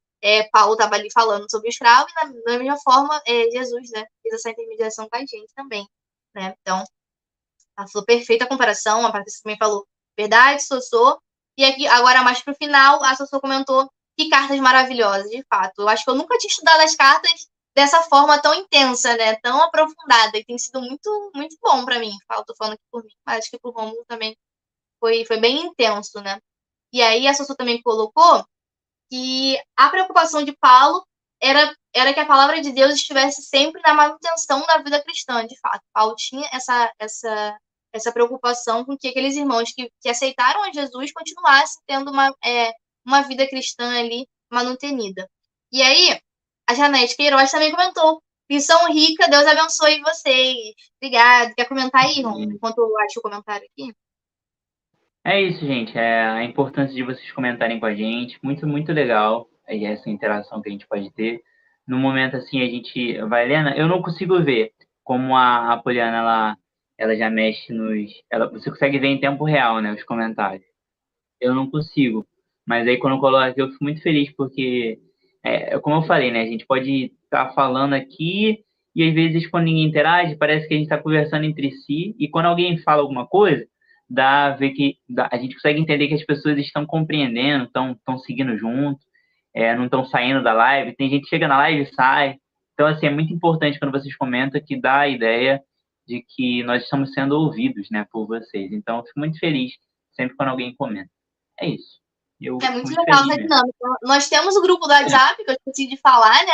Paulo estava ali falando sobre o escravo, e da mesma forma, Jesus, né, fez essa intermediação com a gente também, né? Então, ela falou perfeita comparação, a Patrícia também falou verdade, Sossô. E aqui, agora mais pro final, a Sossô comentou que cartas maravilhosas, de fato. Eu acho que eu nunca tinha estudado as cartas dessa forma tão intensa, né, tão aprofundada, e tem sido muito, muito bom para mim. Tô falando aqui por mim, mas acho que pro Romulo também foi bem intenso, né? E aí a Sossô também colocou que a preocupação de Paulo era que a palavra de Deus estivesse sempre na manutenção da vida cristã, de fato. Paulo tinha essa preocupação com que aqueles irmãos que aceitaram a Jesus continuassem tendo uma vida cristã ali manutenida. E aí, a Janete Queiroz também comentou: lição rica, Deus abençoe vocês. Obrigada. Quer comentar aí, Ron, enquanto eu acho o comentário aqui? É isso, gente. É a importância de vocês comentarem com a gente. Muito, muito legal essa interação que a gente pode ter. No momento, assim, a gente vai lendo. Eu não consigo ver como a Poliana, ela já mexe você consegue ver em tempo real, né, os comentários. Eu não consigo. Mas aí, quando eu coloco aqui, eu fico muito feliz, porque, como eu falei, né, a gente pode estar falando aqui e, às vezes, quando ninguém interage, parece que a gente está conversando entre si. E quando alguém fala alguma coisa, a gente consegue entender que as pessoas estão compreendendo, estão seguindo junto, não estão saindo da live. Tem gente que chega na live e sai. Então, assim, é muito importante quando vocês comentam que dá a ideia de que nós estamos sendo ouvidos, né, por vocês. Então, eu fico muito feliz sempre quando alguém comenta. É isso. Eu É fico muito muito legal feliz essa mesmo. dinâmica. Nós temos o grupo do WhatsApp, que eu esqueci de falar, né?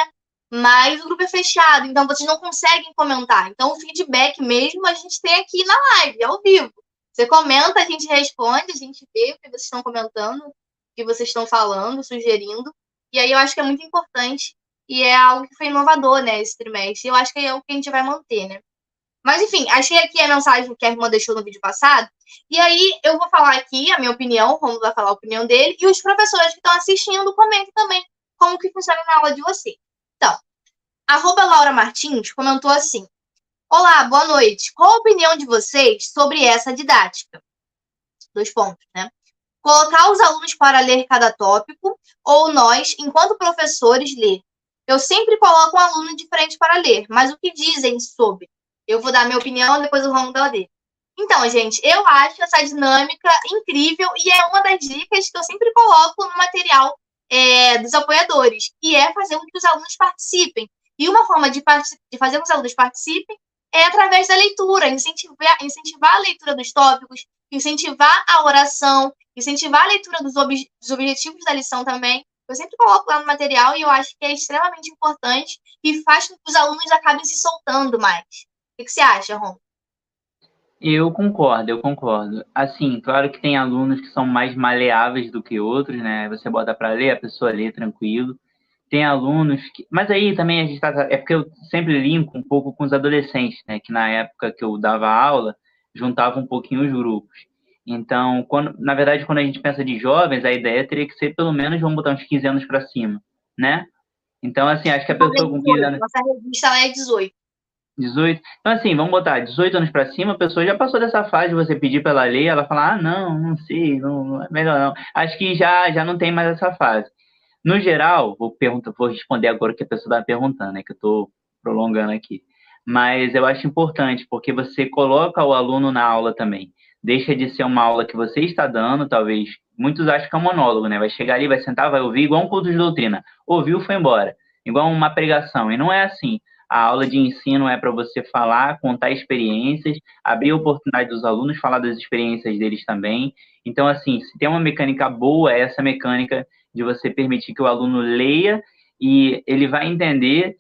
Mas o grupo é fechado, então vocês não conseguem comentar. Então o feedback mesmo a gente tem aqui na live, ao vivo. Você comenta, a gente responde, a gente vê o que vocês estão comentando, o que vocês estão falando, sugerindo. E aí eu acho que é muito importante e é algo que foi inovador, né, esse trimestre. E eu acho que é o que a gente vai manter, né? Mas, enfim, achei aqui a mensagem que a irmã deixou no vídeo passado. E aí, eu vou falar aqui a minha opinião, o Romulo vai falar a opinião dele. E os professores que estão assistindo comentem também como que funciona na aula de você. Então, @Laura Martins comentou assim: Olá, boa noite. Qual a opinião de vocês sobre essa didática? 2 pontos, né? Colocar os alunos para ler cada tópico ou nós, enquanto professores, ler. Eu sempre coloco um aluno diferente para ler, mas o que dizem sobre? Eu vou dar minha opinião, depois o Romulo dá dele. Então, gente, eu acho essa dinâmica incrível e é uma das dicas que eu sempre coloco no material dos apoiadores, que é fazer com que os alunos participem. E uma forma de fazer com que os alunos participem é através da leitura, incentivar a leitura dos tópicos, incentivar a oração, incentivar a leitura dos objetivos da lição também. Eu sempre coloco lá no material e eu acho que é extremamente importante e faz com que os alunos acabem se soltando mais. O que você acha, Rom? Eu concordo, eu concordo. Assim, claro que tem alunos que são mais maleáveis do que outros, né? Você bota para ler, a pessoa lê tranquilo. Tem alunos que. Mas aí também a gente tá. É porque eu sempre linko um pouco com os adolescentes, né? Que na época que eu dava aula, juntava um pouquinho os grupos. Então, na verdade, quando a gente pensa de jovens, a ideia teria que ser pelo menos, vamos botar uns 15 anos para cima, né? Então, assim, acho que a pessoa com 15 anos. Nossa revista lá é 18. 18. Então, assim, vamos botar 18 anos para cima, a pessoa já passou dessa fase de você pedir para ela ler, ela falar, ah, não, não sei, não é melhor não. Acho que já não tem mais essa fase. No geral, vou responder agora o que a pessoa está perguntando, né, que eu estou prolongando aqui. Mas eu acho importante, porque você coloca o aluno na aula também. Deixa de ser uma aula que você está dando, talvez. Muitos acham que é um monólogo, né? Vai chegar ali, vai sentar, vai ouvir, igual um culto de doutrina. Ouviu, foi embora. Igual uma pregação. E não é assim. A aula de ensino é para você falar, contar experiências, abrir a oportunidade dos alunos falar das experiências deles também. Então, assim, se tem uma mecânica boa, é essa mecânica de você permitir que o aluno leia e ele vai entender,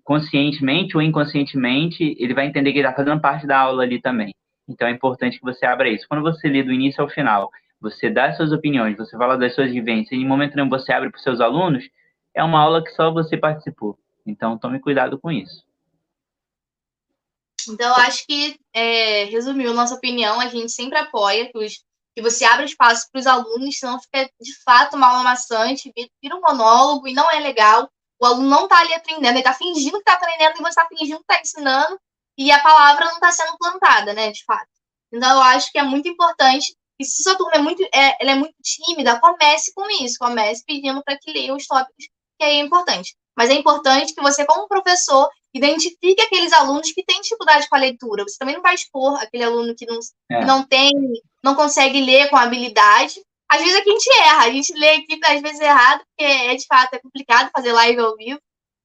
conscientemente ou inconscientemente, ele vai entender que ele está fazendo parte da aula ali também. Então, é importante que você abra isso. Quando você lê do início ao final, você dá as suas opiniões, você fala das suas vivências, e em momento nenhum você abre para os seus alunos, é uma aula que só você participou. Então, tome cuidado com isso. Então, eu acho que, resumiu nossa opinião, a gente sempre apoia que você abra espaço para os alunos, senão fica, de fato, uma aula maçante, vira um monólogo e não é legal. O aluno não está ali aprendendo, ele está fingindo que está aprendendo e você está fingindo que está ensinando e a palavra não está sendo plantada, né, de fato. Então, eu acho que é muito importante, e se sua turma ela é muito tímida, comece com isso, comece pedindo para que leia os tópicos, que aí é importante. Mas é importante que você, como professor, identifique aqueles alunos que têm dificuldade com a leitura. Você também não vai expor aquele aluno que não consegue ler com habilidade. Às vezes aqui a gente erra, a gente lê aqui às vezes errado, porque de fato é complicado fazer live ao vivo.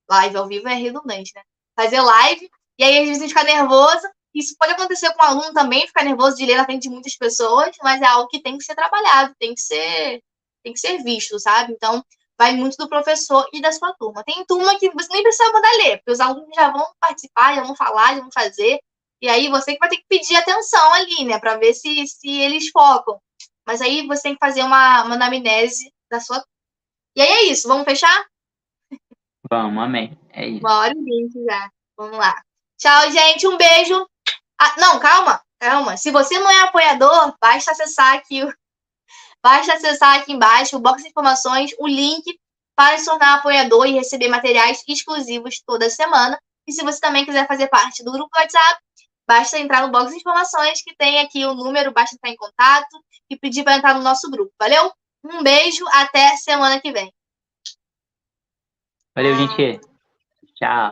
Live ao vivo é redundante, né? Fazer live, e aí às vezes a gente fica nervosa. Isso pode acontecer com o aluno também, ficar nervoso de ler na frente de muitas pessoas, mas é algo que tem que ser trabalhado, tem que ser visto, sabe? Então, vai muito do professor e da sua turma. Tem turma que você nem precisa mandar ler, porque os alunos já vão participar, já vão falar, já vão fazer. E aí você que vai ter que pedir atenção ali, né? Para ver se eles focam. Mas aí você tem que fazer uma anamnese da sua turma. E aí é isso, vamos fechar? Vamos, amém. É isso. 1h20 já. Vamos lá. Tchau, gente. Um beijo. Ah, não, calma. Se você não é apoiador, basta acessar aqui embaixo o box de informações, o link para se tornar apoiador e receber materiais exclusivos toda semana. E se você também quiser fazer parte do grupo do WhatsApp, basta entrar no box de informações que tem aqui o número, basta entrar em contato e pedir para entrar no nosso grupo. Valeu? Um beijo, até semana que vem. Valeu, gente. Tchau.